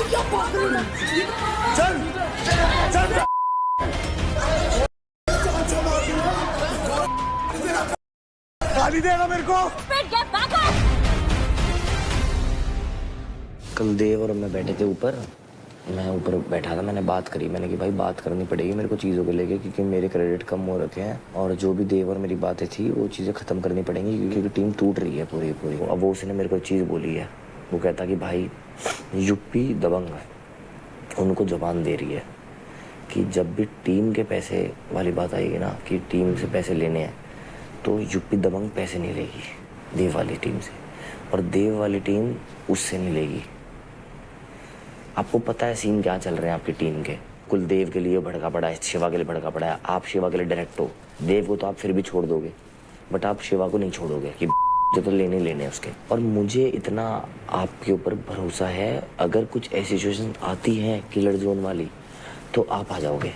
चल चल गाली देगा मेरे को। कल देव और मैं बैठे थे ऊपर, मैं ऊपर बैठा था, मैंने बात करी, मैंने कि भाई बात करनी पड़ेगी मेरे को चीज़ों को लेके, क्योंकि मेरे क्रेडिट कम हो रखे हैं और जो भी देव और मेरी बातें थी वो चीज़ें ख़त्म करनी पड़ेंगी, क्योंकि टीम टूट रही है पूरी पूरी। अब वो उसने मेरे को चीज़ बोली है, वो कहता कि भाई यूपी दबंग उनको जबान दे रही है कि जब भी टीम के पैसे वाली बात आएगी ना, कि टीम से पैसे लेने हैं, तो यूपी दबंग पैसे नहीं लेगी देव वाली टीम से, और देव वाली टीम उससे नहीं लेगी। आपको पता है सीन क्या चल रहे हैं आपकी टीम के। कुलदेव के लिए भड़का पड़ा है, शिवा के लिए भड़का पड़ा है, आप शिवा के लिए डायरेक्ट हो। देव को तो आप फिर भी छोड़ दोगे, बट आप शिवा को नहीं छोड़ोगे कि जो तो लेने लेने उसके। और मुझे इतना आपके ऊपर भरोसा है, अगर कुछ ऐसी सिचुएशन आती है किलर जोन वाली तो आप आ जाओगे।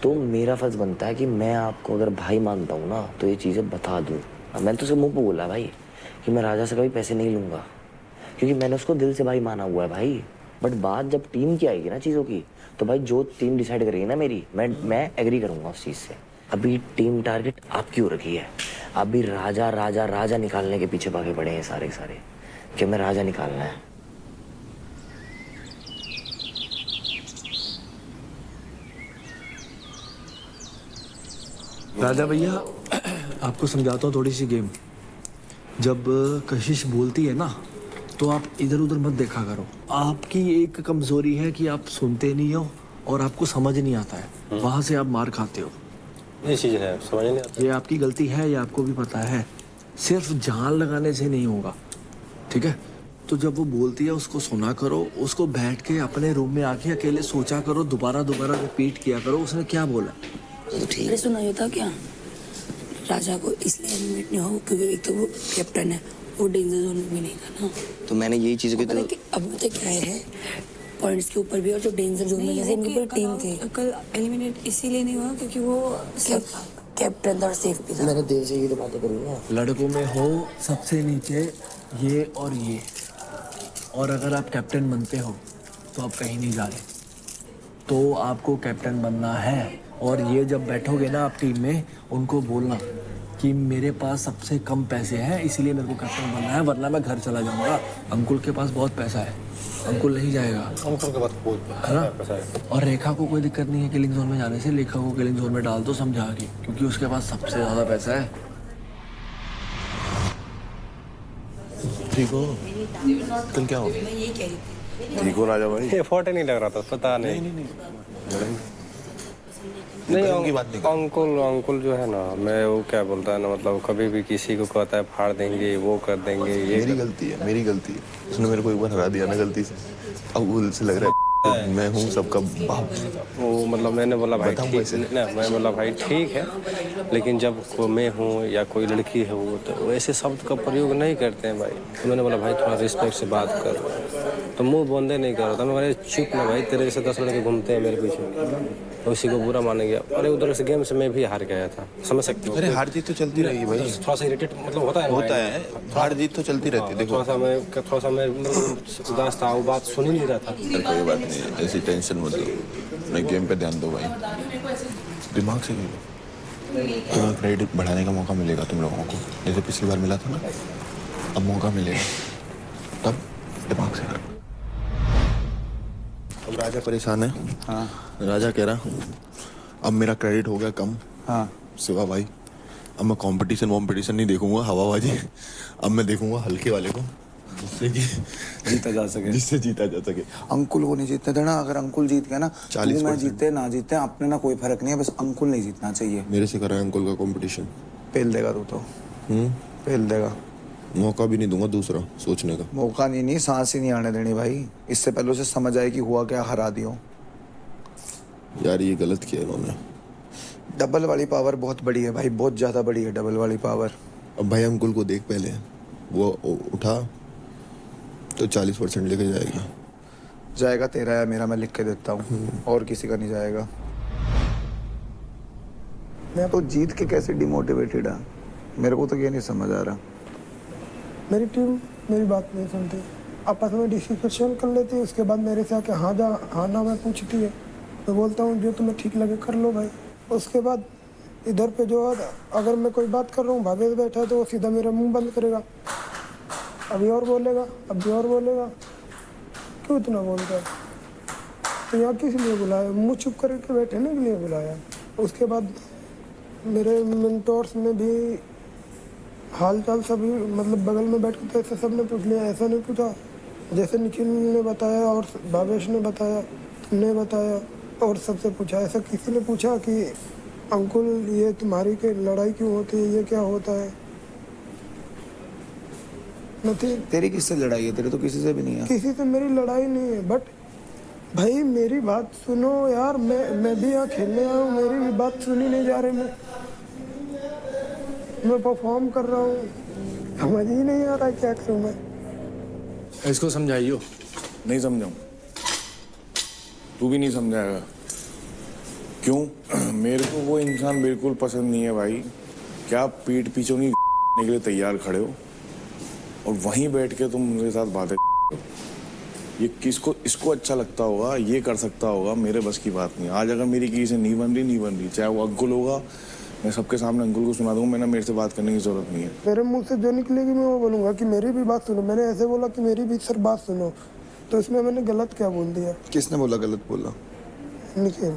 तो मेरा फर्ज बनता है कि मैं आपको अगर भाई मानता हूँ ना, तो ये चीज़ें बता दूँ। मैंने तो उसे मुँह पे बोला भाई कि मैं राजा से कभी पैसे नहीं लूँगा, क्योंकि मैंने उसको दिल से भाई माना हुआ है भाई। बट बात जब टीम की आएगी ना चीज़ों की, तो भाई जो टीम डिसाइड करेगी ना मेरी, मैं एग्री करूँगा उस चीज़ से। अभी टीम टारगेट आपकी हो रखी है, अभी राजा राजा राजा निकालने के पीछे भागे पड़े हैं सारे सारे, कि हमें राजा निकालना है। राजा भैया, आपको समझाता हूँ थोड़ी सी गेम। जब कशिश बोलती है ना, तो आप इधर उधर मत देखा करो। आपकी एक कमजोरी है कि आप सुनते नहीं हो और आपको समझ नहीं आता है, वहां से आप मार खाते हो। ये चीज है, समझ नहीं आता। ये आपकी गलती है, ये आपको भी पता है। सिर्फ जान लगाने से नहीं होगा, ठीक है? तो जब वो बोलती है उसको सुना करो, उसको बैठ के अपने रूम में आके अकेले सोचा करो, दोबारा दोबारा रिपीट किया करो उसने क्या बोला। तो ठीक है, सुना था क्या? राजा को इसलिए एलिमिनेट नहीं हो क्योंकि एक तो वो कैप्टन है, वो डेंजर जोन में भी नहीं था ना। तो मैंने यही चीज़ की, तो अब तो क्या है, पॉइंट्स के ऊपर भी और जो डेंजर जोन में जैसे इनकी पूरी टीम थी। कल एलिमिनेट इसीलिए नहीं हुआ क्योंकि वो कैप्टन था और सेफ भी था। मैंने देव से ये तो बातें करी ना। लड़कों में हो सबसे नीचे ये और ये, और अगर आप कैप्टन बनते हो तो आप कहीं नहीं जा रहे, तो आपको कैप्टन बनना है। और ये जब बैठोगे ना आप टीम में, उनको बोलना कि मेरे पास सबसे कम पैसे हैं इसलिए मेरे को कैप्टन बनना है, वरना मैं घर चला जाऊंगा। अंकुल के पास बहुत पैसा है, अंकुल नहीं जाएगा। अंकुल के पास बहुत है ना? पैसा है। और रेखा को कोई दिक्कत नहीं है किलिंग जोन में जाने से, रेखा को किलिंग जोन में डाल दो समझा के, क्योंकि उसके पास सबसे ज्यादा पैसा है। ठीक हो? कल क्या हो गया? मैं यही कह रही थी। ठीक हो राजा भाई? एफर्ट ही नहीं लग रहा था, पता नहीं। नहीं बात नहीं। अंकुल जो है ना, मैं वो क्या बोलता है ना, मतलब कभी भी किसी को कहता है फाड़ देंगे, वो कर देंगे। ये मेरी गलती है, मेरी गलती है। उसने मेरे को एक बार हरा दिया ना गलती से, अब वो से लग रहा है मैं हूँ सबका बाप। वो मतलब मैंने बोला भाई ठीक ना, मैं बोला भाई ठीक है, लेकिन जब मैं हूँ या कोई लड़की है वो, तो ऐसे शब्द का प्रयोग नहीं करते हैं भाई। तो मैंने बोला भाई थोड़ा रिस्पेक्ट से बात कर, तो मुंह बंदे नहीं कर रहा था। मैं बोला चुप ना भाई, तेरे जैसे 10 लड़के घूमते हैं मेरे पीछे, तो उसी को बुरा माने गया। अरे उधर से गेम से मैं भी हार गया था, समझ सकते हो। अरे हार जीत तो चलती रहेगी भाई, थोड़ा सा इरिटेट मतलब होता है हार जीत तो चलती रहती है। देखो थोड़ा सा मैं उदास था, वो बात सुन ही नहीं रहा था। कोई बात नहीं, ऐसी टेंशन मत लो, अपने गेम पे ध्यान दो भाई, दिमाग से खेलो। क्रेडिट बढ़ाने का मौका मिलेगा तुम लोगों को, जैसे पिछली बार मिला था ना, अब मौका मिलेगा, तब दिमाग से करो। अब राजा परेशान है। हाँ राजा कह रहा अब मेरा क्रेडिट हो गया कम। हाँ शिवा भाई, अब मैं कंपटीशन नहीं देखूंगा हवाबाजी, अब मैं देखूंगा हल्के वाले को, जिससे जीता जा सके। अंकुल को नहीं जीतने देना। अगर अंकुल जीत गया ना, 40% मैं जीते ना जीते अपने ना कोई फर्क नहीं है, बस अंकुल नहीं जीतना चाहिए। मेरे से करा है अंकुल का कंपटीशन, पेल देगा तू तो, पेल देगा। मौका भी नहीं दूंगा दूसरा सोचने का। मौका नहीं, सांस ही नहीं आने देनी भाई। इससे पहले उसे समझ आए कि हुआ क्या, हरा दियो। यार ये गलत किया इन्होंने। डबल वाली पावर बहुत बड़ी है भाई, बहुत ज्यादा बड़ी है डबल वाली पावर। अब भाई अंकुल को देख, पहले वो उठा तो 40% लेके जाएगा। जाएगा तेरा या मेरा, मैं लिख के देता हूँ, और किसी का नहीं जाएगा। मैं तो जीत के कैसे डिमोटिवेटेड है, मेरे को तो ये नहीं समझ आ रहा। मेरी टीम मेरी बात नहीं सुनती। आपस में डिस्कशन कर लेती है, उसके बाद मेरे से आके हाँ जा हाँ ना मैं पूछती है, मैं बोलता हूँ जो तुम्हें ठीक लगे कर लो भाई। उसके बाद इधर पे जो है, अगर मैं कोई बात कर रहा हूँ भागे बैठा है तो वो सीधा मेरा मुंह बंद करेगा, अभी और बोलेगा अभी और बोलेगा, क्यों इतना बोलता है? तो यहाँ किस लिए बुलाया? मुँह चुप करके बैठने के लिए बुलाया। उसके बाद मेरे मेंटोर्स में भी हाल चाल सभी मतलब बगल में बैठ के तो ऐसे सब ने पूछ लिया, ऐसा नहीं पूछा जैसे निखिल ने बताया और भावेश ने बताया, तुमने बताया और सबसे पूछा। ऐसा किसी ने पूछा कि अंकुल ये तुम्हारी के लड़ाई क्यों होती है, ये क्या होता है? नहीं, तेरी किससे लड़ाई है? तेरे तो किसी से भी नहीं है। किसी से मेरी लड़ाई नहीं है, बट भाई मेरी बात सुनो यार, मैं भी यहाँ खेलने आया हूँ, मेरी भी बात सुनी नहीं जा रही। मैं परफॉर्म कर रहा हूँ, समझ ही नहीं आ रहा है क्या करूँ मैं। इसको समझाइयो। नहीं समझाऊं, तू भी नहीं समझाएगा। क्यों? मेरे को वो इंसान बिल्कुल पसंद नहीं है भाई। क्या पीठ पीछे नहीं के लिए तैयार खड़े हो और वहीं बैठ के तुम मेरे साथ बातें। ये किसको इसको अच्छा लगता होगा, ये कर सकता होगा, मेरे बस की बात नहीं। आज अगर मेरी किसी से नहीं बन रही, चाहे वो अंकुल होगा, मैं सबके सामने अंकुल को सुना दूंगा, मैंने मेरे से बात करने की जरूरत नहीं है। मेरे मुंह से जो निकलेगी मैं वो बोलूँगा कि मेरी भी बात सुनो। मैंने ऐसे बोला कि मेरी भी सर बात सुनो, तो इसमें मैंने गलत क्या बोल दिया? किसने बोला गलत बोला? निखिल,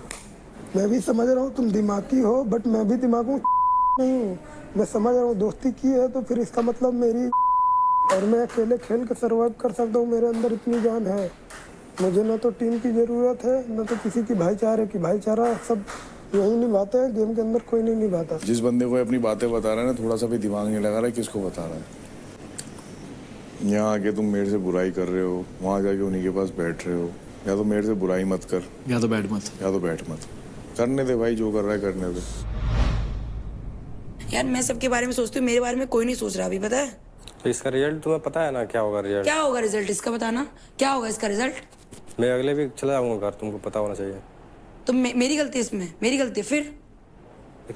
मैं भी समझ रहा हूँ तुम दिमागी हो, बट मैं भी दिमाग नहीं हूँ। मैं समझ रहा हूँ दोस्ती की है तो फिर इसका मतलब मेरी, और मैं अकेले खेल के सर्वाइव कर सकता हूँ, मेरे अंदर इतनी जान है। मुझे ना तो टीम की ज़रूरत है ना तो किसी की भाईचारे की। भाईचारा सब यही निभाते हैं, गेम के अंदर कोई नहीं निभाता। जिस बंदे को अपनी बातें बता रहा है ना, थोड़ा सा भी दिमाग नहीं लगा रहा है किसको बता रहा है। यहाँ आके तुम मेरे से बुराई कर रहे हो, वहाँ जाके उन्हीं के पास बैठ रहे हो। या तो मेरे से बुराई मत कर, या तो बैठ मत। या तो बैठ मत। करने दे भाई, जो कर रहा है करने दे। यार मैं सबके बारे में सोचती हूँ, मेरे बारे में कोई नहीं सोच रहा अभी, पता है? तो इसका रिजल्ट तुम्हें पता है ना क्या होगा रिजल्ट? क्या होगा रिजल्ट इसका, बताना क्या होगा इसका रिजल्ट? मैं अगले वीक चला जाऊंगा घर, तुमको पता होना चाहिए। तो मेरी गलती है इसमें, मेरी गलती है फिर?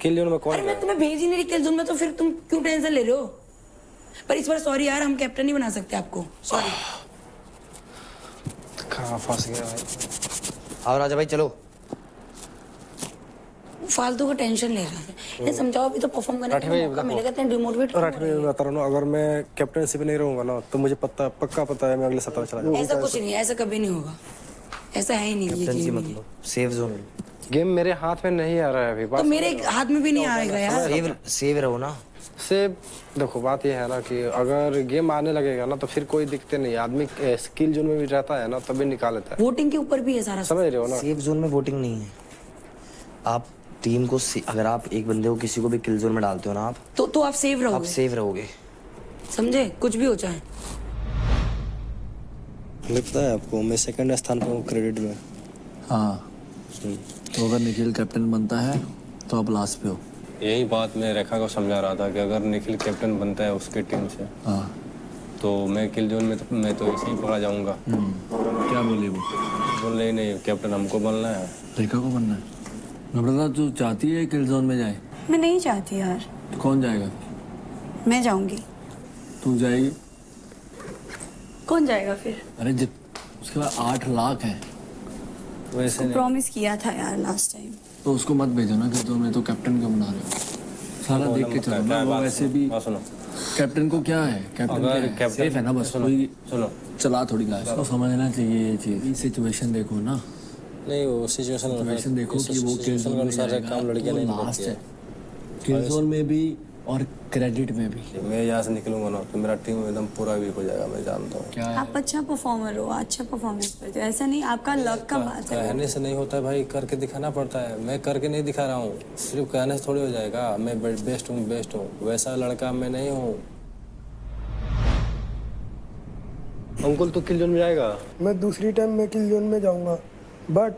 किल जोन में कौन अरे मैं तुम्हें भेज ही नहीं रही किल जोन में, तो फिर तुम क्यों टेंशन ले रहे हो? पर इस बार सॉरी यार, हम कैप्टन नहीं बना सकते आपको, सॉरी। कहाँ फंस गया भाई। आओ राजा भाई चलो। फालतू का टेंशन ले रहा है। ये समझाओ अभी तो परफॉर्म करने का मौका मिलेगा, इतने डिमोटिवेट और मैं बता रहा हूँ, अगर मैं कैप्टनशिप नहीं रहूंगा ना तो मुझे पक्का पता है मैं अगले सप्ताह चला जाऊंगा। ऐसा कुछ नहीं, ऐसा कभी नहीं होगा, ऐसा है ही नहीं। ये कैप्टनसी गेम मत लो, सेव जोन लो। गेम मेरे हाथ में नहीं आ रहा है अभी। तो मेरे हाथ में भी नहीं आएगा यार। सेव रहो ना। सेव देखो, बात ये है ना कि अगर गेम आने लगेगा ना तो फिर कोई दिक्कत नहीं। आदमी स्किल जोन में भी रहता है ना तभी निकाल लेता है। वोटिंग के ऊपर भी है सारा, समझ रहे हो ना? सेफ जोन में वोटिंग नहीं है। आप टीम को अगर आप एक बंदे को किसी को भी किल जोन में डालते हो ना, आप तो आप सेव रहोगे। आप सेव रहोगे, समझे? कुछ भी हो जाए। लगता है आपको मैं सेकंड स्थान पर हूँ क्रेडिट में? हाँ, तो अगर निखिल कैप्टन बनता है तो आप लास्ट पे हो। यही बात मैं रेखा को समझा रहा था कि अगर निखिल कैप्टन बनता है उसकी टीम से, हाँ, तो मैं किल जोन में मैं तो इसी पकड़ा जाऊंगा। क्या बोले वो? बोल रही नहीं, कैप्टन हमको बनना है। रेखा को बनना है? नम्रता तू चाहती है किल जोन में जाए? मैं नहीं चाहती यार। तो कौन जाएगा? मैं जाऊंगी। तू जाएगी? कौन जाएगा फिर? अरे जब उसके बाद 8 लाख है वैसे नहीं। प्रॉमिस किया था यार लास्ट टाइम। तो उसको मत भेजो ना किल जोन में। तो कैप्टन क्यों बना रहे हो? सारा देख के चलो ना। वो वैसे भी सुनो, कैप्टन को क्या है, कैप्टन सेफ है ना, बस कोई सुनो चला थोड़ी गाय। उसको समझना चाहिए ये चीज। सिचुएशन देखो ना, नहीं वो सिचुएशन देखो कि वो किल जोन में अनुसार काम लड़कियां नहीं लास्ट निकलती है, है। किल जोन में भी और क्रेडिट में भी। मैं यहाँ से निकलूंगा ना तो मेरा टीम एकदम पूरा वीक हो जाएगा, मैं जानता हूँ। क्या है? आप अच्छा परफॉर्मर हो, अच्छा परफॉर्मेंस करते हो, ऐसा नहीं आपका लक का बात है। कहने से नहीं होता है भाई, करके दिखाना पड़ता है। मैं करके नहीं दिखा रहा हूँ, सिर्फ कहने से थोड़ी हो जाएगा। मैं बेस्ट हूँ, वैसा लड़का मैं नहीं हूँ। अंकुल तो किल जोन में जाएगा? मैं दूसरी टाइम मैं किल जोन में जाऊंगा, बट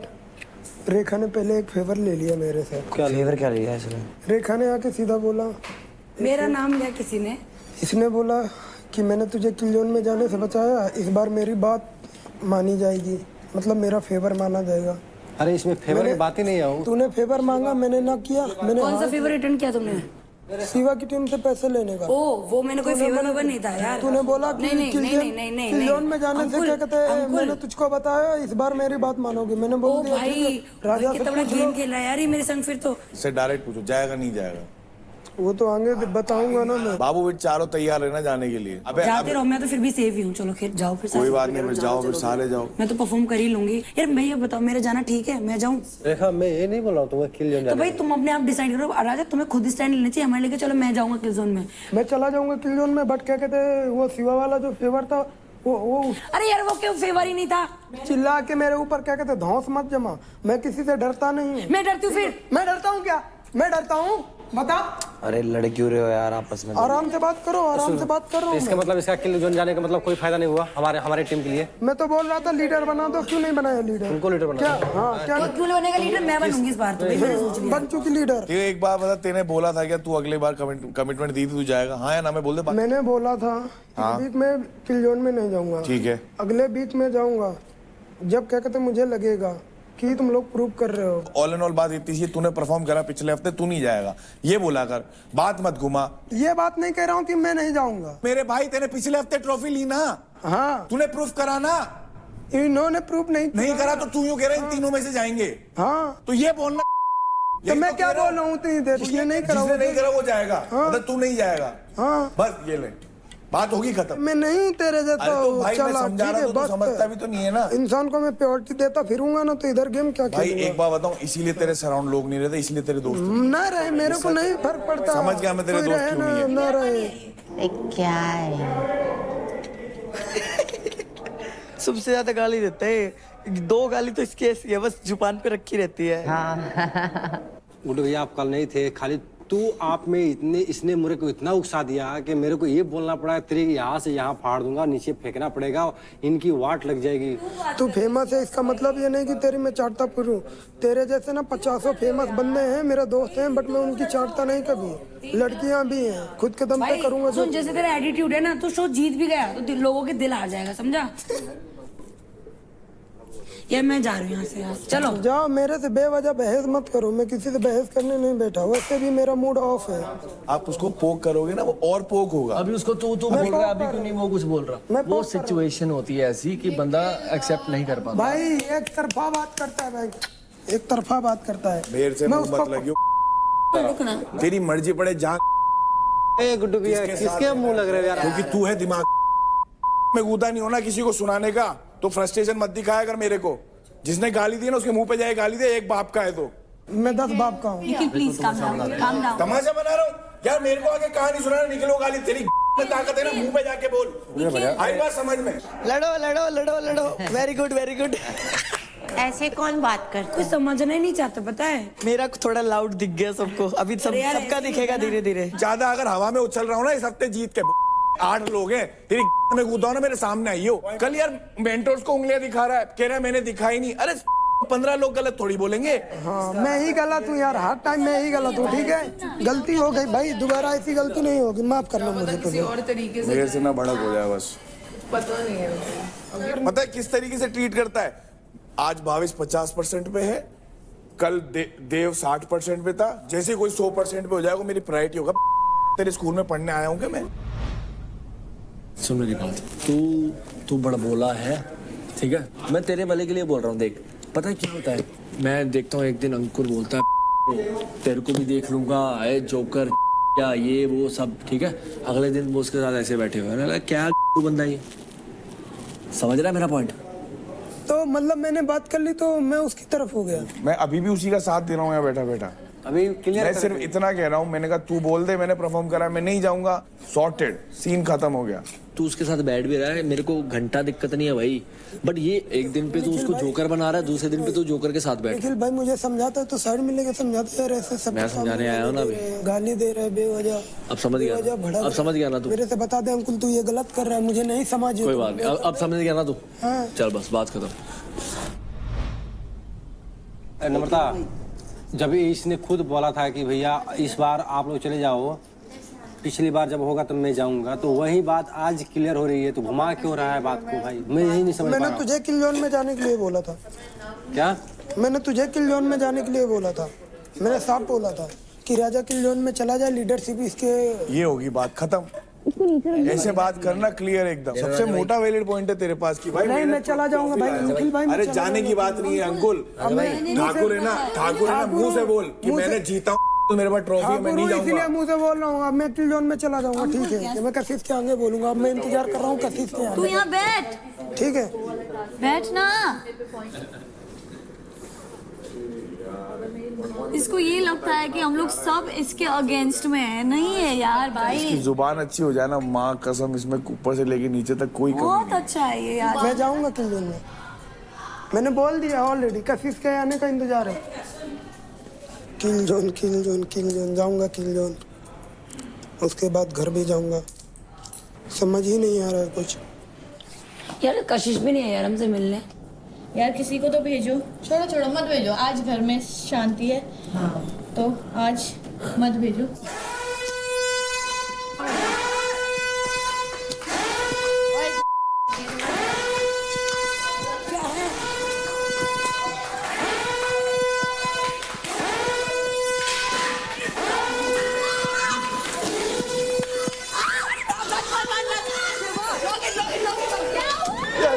रेखा ने पहले एक फेवर ले लिया मेरे से। फेवर क्या लिया इसने? रेखा ने आके सीधा बोला, मेरा नाम लिया किसी ने। इसने बोला कि मैंने तुझे किल जोन में जाने से बचाया, इस बार मेरी बात मानी जाएगी, मतलब मेरा फेवर माना जाएगा। अरे इसमें फेवर की बात ही नहीं है। तूने फेवर मांगा, मैंने ना किया। मैंने कौन सा फेवर रिटर्न किया तुमने? शिवा की टीम से पैसे लेने का। ओ वो मैंने कोई फेवर वेवर नहीं था यार। तूने बोला कि नहीं जोन में जाने से क्या कहते हैं, मैंने तुझको बताया इस बार मेरी बात मानोगी। मैंने ओ बोल दिया भाई ठीक है, राजा कितना से बड़ा पूछ लो। गेम खेला यार ये मेरे संग फिर तो। से डायरेक्ट पूछो जाएगा नहीं जाएगा। वो तो आगे बताऊंगा ना मैं। बाबू बेट चारों तैयार रहना जाने के लिए। अबे जाते रहो, मैं तो फिर भी सेफ ही हूँ। चलो फिर जाओ फिर कोई बात नहीं, फिर जाओ फिर सारे जाओ। मैं तो परफॉर्म कर ही लूंगी यार। मैं ये बताओ मेरा जाना ठीक है, मैं जाऊँ? रेखा मैं ये नहीं बोल रहा हूँ तुम्हें किल जोन तो भाई तुम अपने आप डिसाइड करो। राजा तुम्हें खुद स्टैंड लेना चाहिए हमारे लेके। चलो मैं जाऊंगा किल जोन में। मैं चला जाऊंगा किल जोन में, बट क्या कहते हैं वो शिवा वाला जो फेवर था वो अरे यार वो क्यों फेवर ही नहीं था? चिल्ला के मेरे ऊपर क्या कहते हैं धौंस मत जमा। मैं किसी से डरता नहीं हूँ। मैं डरती हूँ फिर? मैं डरता हूँ क्या? मैं डरता हूँ? बता। अरे लड़ क्यों रहे हो यार आपस में? आराम से बात करो, आराम से बात कर रहा हूँ इसका मतलब इसका किल जोन जाने का मतलब कोई फायदा नहीं हुआ हमारे टीम के लिए। मैं तो बोल रहा था लीडर बना दो, क्यों नहीं बनाया लीडर? उनको लीडर बना क्या? हाँ क्या? क्यों बनेगा लीडर? मैं बनूंगी इस बार तो भाई, मैंने सोच लिया। बन चुकी लीडर। ये एक बार बता, तेने बोला था क्या तू अगले बार कमिटमेंट दी थी तू जाएगा? हाँ या ना? मैं बोल दे। मैंने बोला था हाँ। बीच में किल जोन में नहीं जाऊंगा। ठीक है, अगले बीच में जाऊंगा जब क्या कहते मुझे लगेगा कि तुम लोग प्रूव कर रहे हो। ऑल एंड ऑल बात इतनी सी, तूने परफॉर्म करा पिछले हफ्ते, तू नहीं जाएगा ये बोला कर, बात मत घुमा। ये बात नहीं कह रहा हूँ कि मैं नहीं जाऊंगा। मेरे भाई तेने पिछले हफ्ते ट्रॉफी ली ना, हाँ तूने प्रूफ करा ना। इन्होंने प्रूफ नहीं नहीं करा तो तू यूं कह रहा है इन तीनों में से जाएंगे। हाँ तो ये बोलना। तो मैं क्या बोल रहा हूँ इतनी देर? ये नहीं करा, जिसने नहीं करा वो जाएगा, हाँ। मतलब तू नहीं जाएगा। हाँ बस ये ले, बात होगी खत्म। मैं नहीं हूँ तेरे जैसा। अरे तो भाई मैं चला, समझा ठीक रहा है, हूँ, तू बस समझता भी तो नहीं है ना। इंसान को मैं प्योरिटी देता फिरूंगा ना तो इधर गेम क्या भाई खेलूंगा? एक बात बताऊं, इसीलिए तेरे सराउंड लोग नहीं रहते, इसलिए तेरे दोस्त ना रहे मेरे को नहीं फर्क पड़ता। समझ गया मैं तेरे कोई दोस्त रहे क्यों ना, नहीं है। ना रहे। क्या है? सबसे ज्यादा गाली देता है। 2 गाली तो इसकी ऐसी है, बस जुबान पे रखी रहती है। गुड्डू भैया आप कल नहीं थे, खाली तू आप में इसने मेरे को इतना उकसा दिया कि मेरे को ये बोलना पड़ा तेरे यहाँ से यहाँ फाड़ दूंगा, नीचे फेंकना पड़ेगा, इनकी वाट लग जाएगी। तू फेमस है इसका मतलब ये नहीं कि तेरी मैं चाटता फिरूं। तेरे जैसे ना 50 फेमस बंदे हैं मेरे दोस्त हैं, बट मैं उनकी चाटता नहीं कभी। लड़कियां भी हैं, खुद के दम पे करूंगा। सुन जैसे तेरा एटीट्यूड है ना तो शो जीत भी गया तो लोगों के दिल हार जाएगा, समझा? ये मैं जा रही हूँ यहाँ से यार। चलो जाओ, मेरे से बेवजह बहस मत करो। मैं किसी से बहस करने नहीं बैठा, वैसे भी मेरा मूड ऑफ है। आप उसको पोक करोगे ना वो और पोक होगा। अभी उसको तू बोल रहा है, अभी क्यों नहीं वो कुछ बोल रहा? वो सिचुएशन होती है ऐसी कि बंदा एक्सेप्ट नहीं कर पाता। भाई एक तरफा बात करता है, भाई एक तरफा बात करता है। मेरे से मैं मुंह मत लगियो, रुकना। तेरी मर्जी पड़े जहाँ। ए गुड्डू भैया किसके मुंह लग रहे हो यार? क्योंकि तू है दिमाग में कूदा नहीं होना किसी को सुनाने का, तो फ्रस्ट्रेशन मत दिखाया कर मेरे को। जिसने गाली दी ना उसके मुंह पे जाए गाली दे, एक बाप का है तो। मैं 10 बाप का हूँ। Nikhil please calm down. तमाशा बना रहा हूँ यार, मेरे को आगे कहानी सुनाना, निकलो गाली तेरी में ताकत है ना, मुंह पे जाके बोल। आई बात समझ में? लड़ो लड़ो लड़ो लड़ो। Very good very good. ऐसे कौन बात करता? कुछ समझना ही नहीं चाहते, पता है? मेरा थोड़ा लाउड दिख गया सबको, अभी सबका दिखेगा धीरे धीरे। ज्यादा अगर हवा में उछल रहा हूँ ना इस हफ्ते जीत के 8 लोग हैं, तेरी में कूदा हो ना मेरे सामने आई हो। कल यार मेंटोर्स को उंगलियां दिखा रहा है, कह रहा है मैंने दिखाई नहीं। अरे 15 लोग गलत थोड़ी बोलेंगे। हाँ मैं ही गलत हूँ यार, हर टाइम मैं ही गलत हूँ। ठीक है गलती हो गई भाई, दोबारा ऐसी गलती नहीं होगी, माफ कर लो मुझे। मेरे से ना भड़क हो जाए बस। पता है किस तरीके से ट्रीट करता है? आज भावेश 50% पे है, कल देव 60% पे था। जैसे कोई 100% पे हो जाएगा मेरी प्रायोरिटी होगा। तेरे स्कूल में पढ़ने आया हूँ क्या मैं? सुन मेरी बात, तू बड़ा बोला है, ठीक है? मैं तेरे भले के लिए बोल रहा हूँ। देख पता है क्या होता है, मैं देखता हूँ एक दिन अंकुर बोलता है तेरे को भी देख लूंगा, ए जोकर क्या ये वो सब, ठीक है? अगले दिन वो उसके साथ ऐसे बैठे हुए हैं, क्या बंदा ये, समझ रहा है मेरा पॉइंट? तो मतलब मैंने बात कर ली तो मैं उसकी तरफ हो गया। मैं अभी भी उसी का साथ दे रहा हूँ यहाँ बैठा बैठा। अभी क्लियर मैं सिर्फ इतना कह रहा हूँ, मैंने कहा तू बोल दे, मैंने परफॉर्म करा, मैं नहीं जाऊंगा, सॉर्टेड, सीन खत्म हो गया। तू उसके साथ बैठ भी रहा है, मेरे को घंटा दिक्कत नहीं है भाई, बट ये एक दिन पे तू उसको जोकर बना रहा है, दूसरे दिन पे तू जोकर के साथ बैठ। निखिल भाई मुझे समझाता है तो साइड में लेके समझाता है, ऐसे सब मैं समझाने आया हूँ ना अभी। गाली दे रहे बेवजह। अब समझ गया, अब समझ गया ना तू? मेरे से बता दे अंकुल तू ये गलत कर रहा है, मुझे नहीं समझ। कोई बात नहीं, अब समझ गया ना तू? हाँ। चल बस बात खत्म। नम्रता, जब इसने खुद बोला था कि भैया इस बार आप लोग चले जाओ, पिछली बार जब होगा तब मैं जाऊंगा, तो वही बात आज क्लियर हो रही है, तो घुमा क्यों रहा है बात को भाई? मैं यही नहीं समझ पा रहा मैंने तुझे किल जोन में जाने के लिए बोला था। क्या? मैंने तुझे किल जोन में जाने के लिए बोला था, मैंने साफ बोला था। कि राजा किल जोन में चला जाए, लीडरशिप इसके। ये होगी बात खत्म। ऐसे बात करना क्लियर एकदम। सबसे मोटा वैलिड पॉइंट है तेरे पास कि भाई नहीं, मैं चला जाऊंगा भाई, निखिल भाई। अरे जाने की बात नहीं है अंकुल। ठाकुर है ना, मुंह से बोल कि मैंने जीता हूँ, मेरे पास ट्रॉफी है, मैं नहीं जाऊंगा। इसीलिए मुंह से बोल रहा हूँ। अब मैं किल जोन में चला जाऊंगा, ठीक है? मैं कशिश के आगे बोलूंगा। अब मैं इंतजार कर रहा हूँ कशिश के आगे। तू यहाँ बैठ, ठीक है, बैठ ना। इसको ये लगता है कि हम लोग सब इसके अगेंस्ट में है। नहीं है यार भाई, इसकी जुबान अच्छी हो जाए ना, माँ कसम, इसमें ऊपर से लेके नीचे तक कोई कमी बहुत नहीं। अच्छा है ये यार। मैं जाऊंगा किल जोन में। मैंने बोल दिया ऑलरेडी, कशिश के आने का इंतजार है। किल जोन, किल जोन, किल जोन, जाऊंगा किल जोन। उसके बाद घर भी जाऊंगा। समझ ही नहीं आ रहा है कुछ। यार कशिश भी नहीं है यार हमसे मिलने। यार किसी को तो भेजो। छोड़ो छोड़ो मत भेजो, आज घर में शांति है। हाँ। तो आज मत भेजो।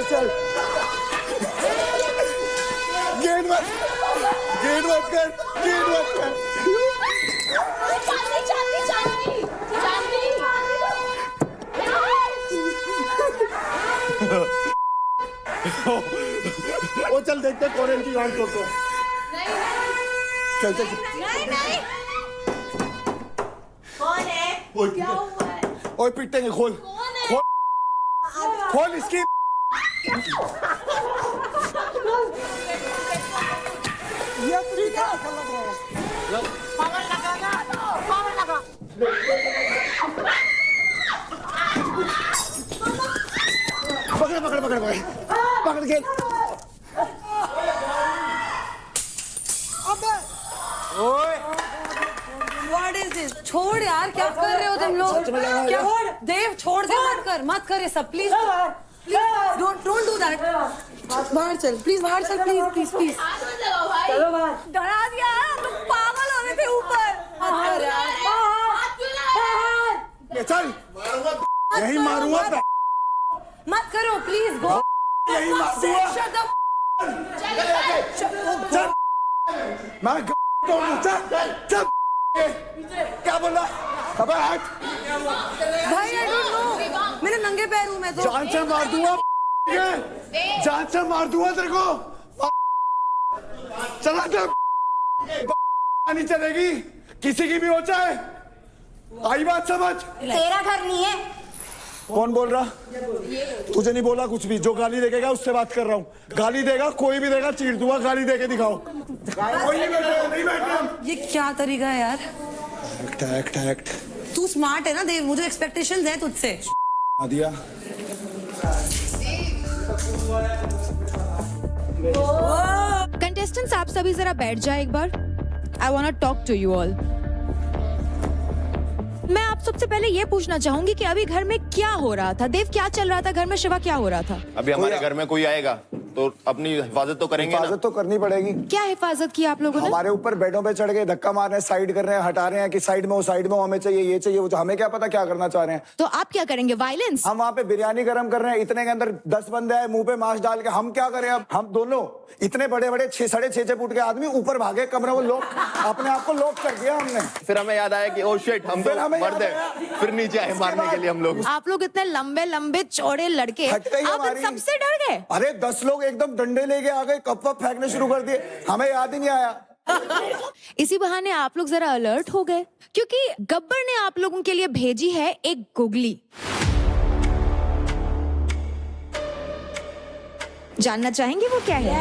चल गेट मत कर। ओ चल देखते कौन है इनकी गांड तोड़ता है। चल नहीं कौन है? क्या हुआ है? ओए पिटेंगे, खोल खोल इसकी। ये तरीका अच्छा लग रहा है। पावर लगाना, पावर लगा। पकड़ के। What is this? छोड़ यार, क्या कर रहे हो तुम लोग? क्या देव, छोड़ दे, मत कर ये सब, प्लीज डोंट डू दैट। बाहर चल प्लीज, बाहर चल प्लीज। चलो बाहर। डरा दिया, तुम पागल हो गए थे ऊपर। मत कर यार, चल यही मारूंगा। मत करो प्लीज, गो। यही मारूंगा। चल मैं चल। क्या बोल रहा? अबे हट भाई, आई डोंट नो, मेरे नंगे पैर हूँ मैं तो। जान से मार दूंगा, जान से मार दूंगा तेरे को। चला जा, नहीं चलेगी किसी की भी हो जाए। आई बात समझ? तेरा घर नहीं है। कौन बोल रहा? तुझे नहीं बोला कुछ भी। जो गाली देगा उससे बात कर रहा हूँ। गाली देगा कोई भी देगा, चीर दूंगा। गाली देके दिखाओ। कोई नहीं बैठे। ये क्या तरीका है यार? एक्ट। तू स्मार्ट है ना देव, मुझे एक्सपेक्टेशंस है तुझसे। दिया कंटेस्टेंट्स, आप सभी जरा बैठ जाए एक बार। I want to talk to you all. मैं आप सबसे पहले ये पूछना चाहूंगी कि अभी घर में क्या हो रहा था? देव, क्या चल रहा था घर में? शिवा, क्या हो रहा था? अभी हमारे घर में कोई आएगा तो अपनी हिफाजत तो करेंगे। हिफाजत तो करनी पड़ेगी। क्या हिफाजत की आप लोगों ने? हमारे ऊपर बेडों पे चढ़ गए, धक्का मार रहे हैं, साइड कर रहे हैं, हटा रहे हैं कि साइड में हो, हमें चाहिए, ये चाहिए, वो। हमें क्या पता क्या करना चाह रहे हैं। तो आप क्या करेंगे? वायलेंस? हम वहाँ पे बिरयानी गर्म कर रहे हैं, इतने के अंदर 10 बंदे आए, मुंह पे मांस डाल के। हम क्या करें अब? हम दोनों इतने बड़े 6.5 फुट के आदमी ऊपर भागे, कमरे में लॉक, अपने आप को लॉक कर दिया हमने। फिर हमें याद आया कि ओ शिट, हम तो मर्द हैं। फिर नीचे आए मारने के लिए हम लोग। आप लोग इतने लंबे लंबे चौड़े लड़के, आप इन सबसे डर गए? अरे 10 लोग एकदम डंडे लेके आ गए, कप वप फेंकने शुरू कर दिए, हमें याद ही नहीं आया। इसी बहाने आप लोग जरा अलर्ट हो गए, क्योंकि गब्बर ने आप लोगों के लिए भेजी है एक गुगली। जानना चाहेंगे वो क्या है?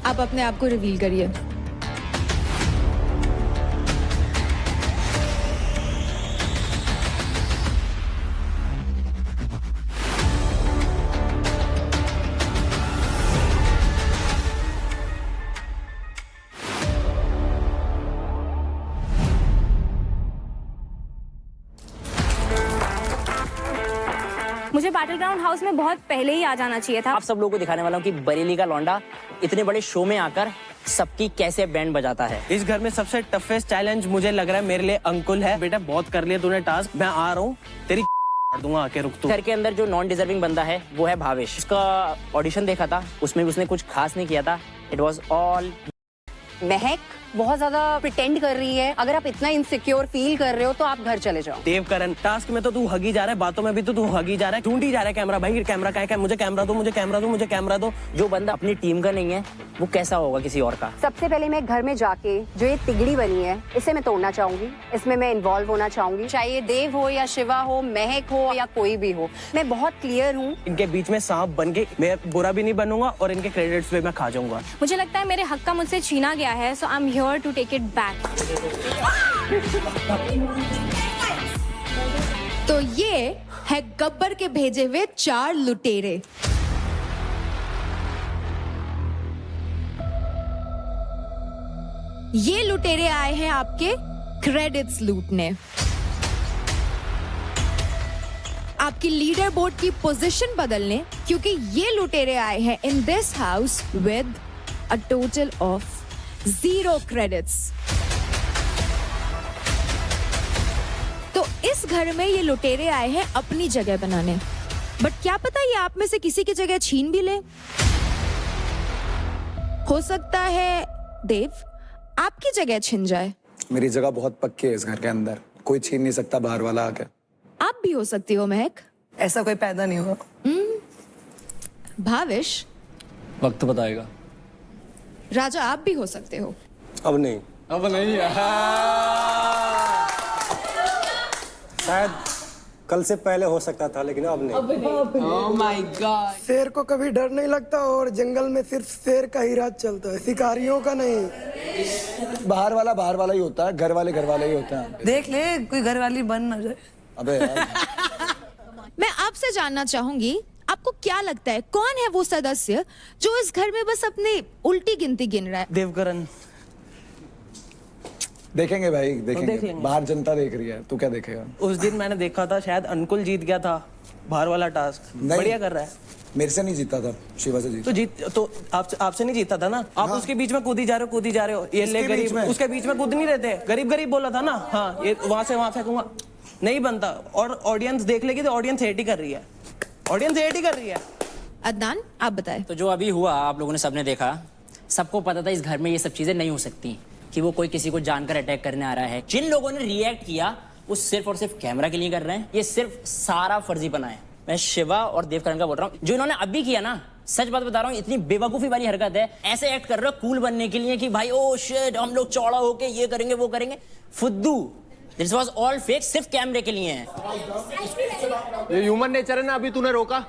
आप अपने आप को रिवील करिए। मुझे बैटल ग्राउंड हाउस में बहुत पहले ही आ जाना चाहिए था। आप सब लोगों को दिखाने वाला हूँ कि बरेली का लौंडा इतने बड़े शो में आकर सबकी कैसे बैंड बजाता है। इस घर में सबसे टफेस्ट चैलेंज मुझे लग रहा है मेरे लिए अंकुल है। बेटा बहुत कर लिया तूने टास्क, मैं आ रहा हूँ, तेरी दूंगा आके, रुक तू। घर के अंदर जो नॉन डिजर्विंग बंदा है वो है भावेश। उसका ऑडिशन देखा था, उसमें भी उसने कुछ खास नहीं किया था। It was all. महक बहुत ज्यादा प्रिटेंड कर रही है। अगर आप इतना इनसिक्योर फील कर रहे हो तो आप घर चले जाओ। देवकरण, टास्क में तो तू हगी जा रहा है, बातों में भी तो तू हगी जा रहा है, ढूंढी जा रहा है कैमरा। भाई कैमरा क्या है, मुझे कैमरा दो, मुझे कैमरा दो, मुझे कैमरा दो। जो बंदा अपनी टीम का नहीं है वो कैसा होगा किसी और का। सबसे पहले मैं घर में जाके जो ये तिगड़ी बनी है इसे मैं तोड़ना चाहूंगी। इसमें मैं इन्वॉल्व होना चाहूंगी, चाहे ये देव हो या शिवा हो, महक हो या कोई भी हो। मैं बहुत क्लियर हूँ। इनके बीच में सांप बन के मैं बुरा भी नहीं बनूंगा और इनके क्रेडिट्स पे मैं खा जाऊंगा। मुझे लगता है मेरे हक का मुझसे छीना गया है, so I am here to take it back. तो ये है गब्बर के भेजे हुए 4 लुटेरे। ये लुटेरे आए हैं आपके क्रेडिट्स लूटने। आपकी लीडर बोर्ड की पोजीशन बदलने, क्योंकि ये लुटेरे आए हैं in this house with a total of 0 credits. तो इस घर में ये लुटेरे आए हैं अपनी जगह बनाने, बट क्या पता ये आप में से किसी की जगह छीन भी ले। हो सकता है देव आपकी जगह छिन जाए। मेरी जगह बहुत पक्की है इस घर के अंदर, कोई छीन नहीं सकता बाहर वाला आके। आप भी हो सकती हो महक। ऐसा कोई पैदा नहीं हुआ। भाविश, वक्त बताएगा। राजा आप भी हो सकते हो। अब नहीं, अब नहीं। शायद कल से पहले हो सकता था, लेकिन अब नहीं। Oh my God. शेर को कभी डर नहीं लगता और जंगल में सिर्फ शेर का ही राज चलता है, शिकारियों का नहीं। बाहर वाला ही होता है, घर वाले ही होते हैं। देख ले कोई घर वाली बन ना जाए। अबे यार। मैं आपसे जानना चाहूंगी, आपको क्या लगता है कौन है वो सदस्य जो इस घर में बस अपनी उल्टी गिनती गिन रहा है? देवकरण। देखेंगे भाई, देखेंगे। देख लेंगे। बाहर जनता देख रही है, तू क्या देखेगा? उस दिन मैंने देखा था, शायद अंकुल जीत गया था बाहर वाला टास्क। नहीं। बढ़िया कर रहा है। मेरे से नहीं जीता था, शिवा से जीता। तो आपसे नहीं जीता था ना। आप हाँ। उसके बीच में कूदी जा रहे हो। ये ले गरीब, उसके बीच में कूद नहीं रहते। गरीब बोला था ना। हाँ, ये वहां से वहां फेंकूंगा, नहीं बनता। और ऑडियंस देख लेगी तो ऑडियंस हेट ही कर रही है। अदनान आप बताएं। तो जो अभी हुआ आप लोगों ने सबने देखा, सबको पता था इस घर में ये सब चीजें नहीं हो सकती, कि वो कोई किसी को जानकर अटैक करने आ रहा है। जिन लोगों ने रिएक्ट किया वो सिर्फ और सिर्फ कैमरा के लिए कर रहे हैं। ये सिर्फ सारा फर्जीपना है। मैं शिवा और देवकरण का बोल रहा हूँ। जो इन्होंने अभी किया ना, सच बात बता रहा हूँ, इतनी बेवकूफी वाली हरकत है। ऐसे एक्ट कर रहे हो कूल बनने के लिए कि भाई ओ शिट हम लोग चौड़ा होके ये करेंगे वो करेंगे। फुद्दू, दिस वाज ऑल फेक, सिर्फ कैमरे के लिए है। ये ह्यूमन नेचर है ना, अभी तूने रोका।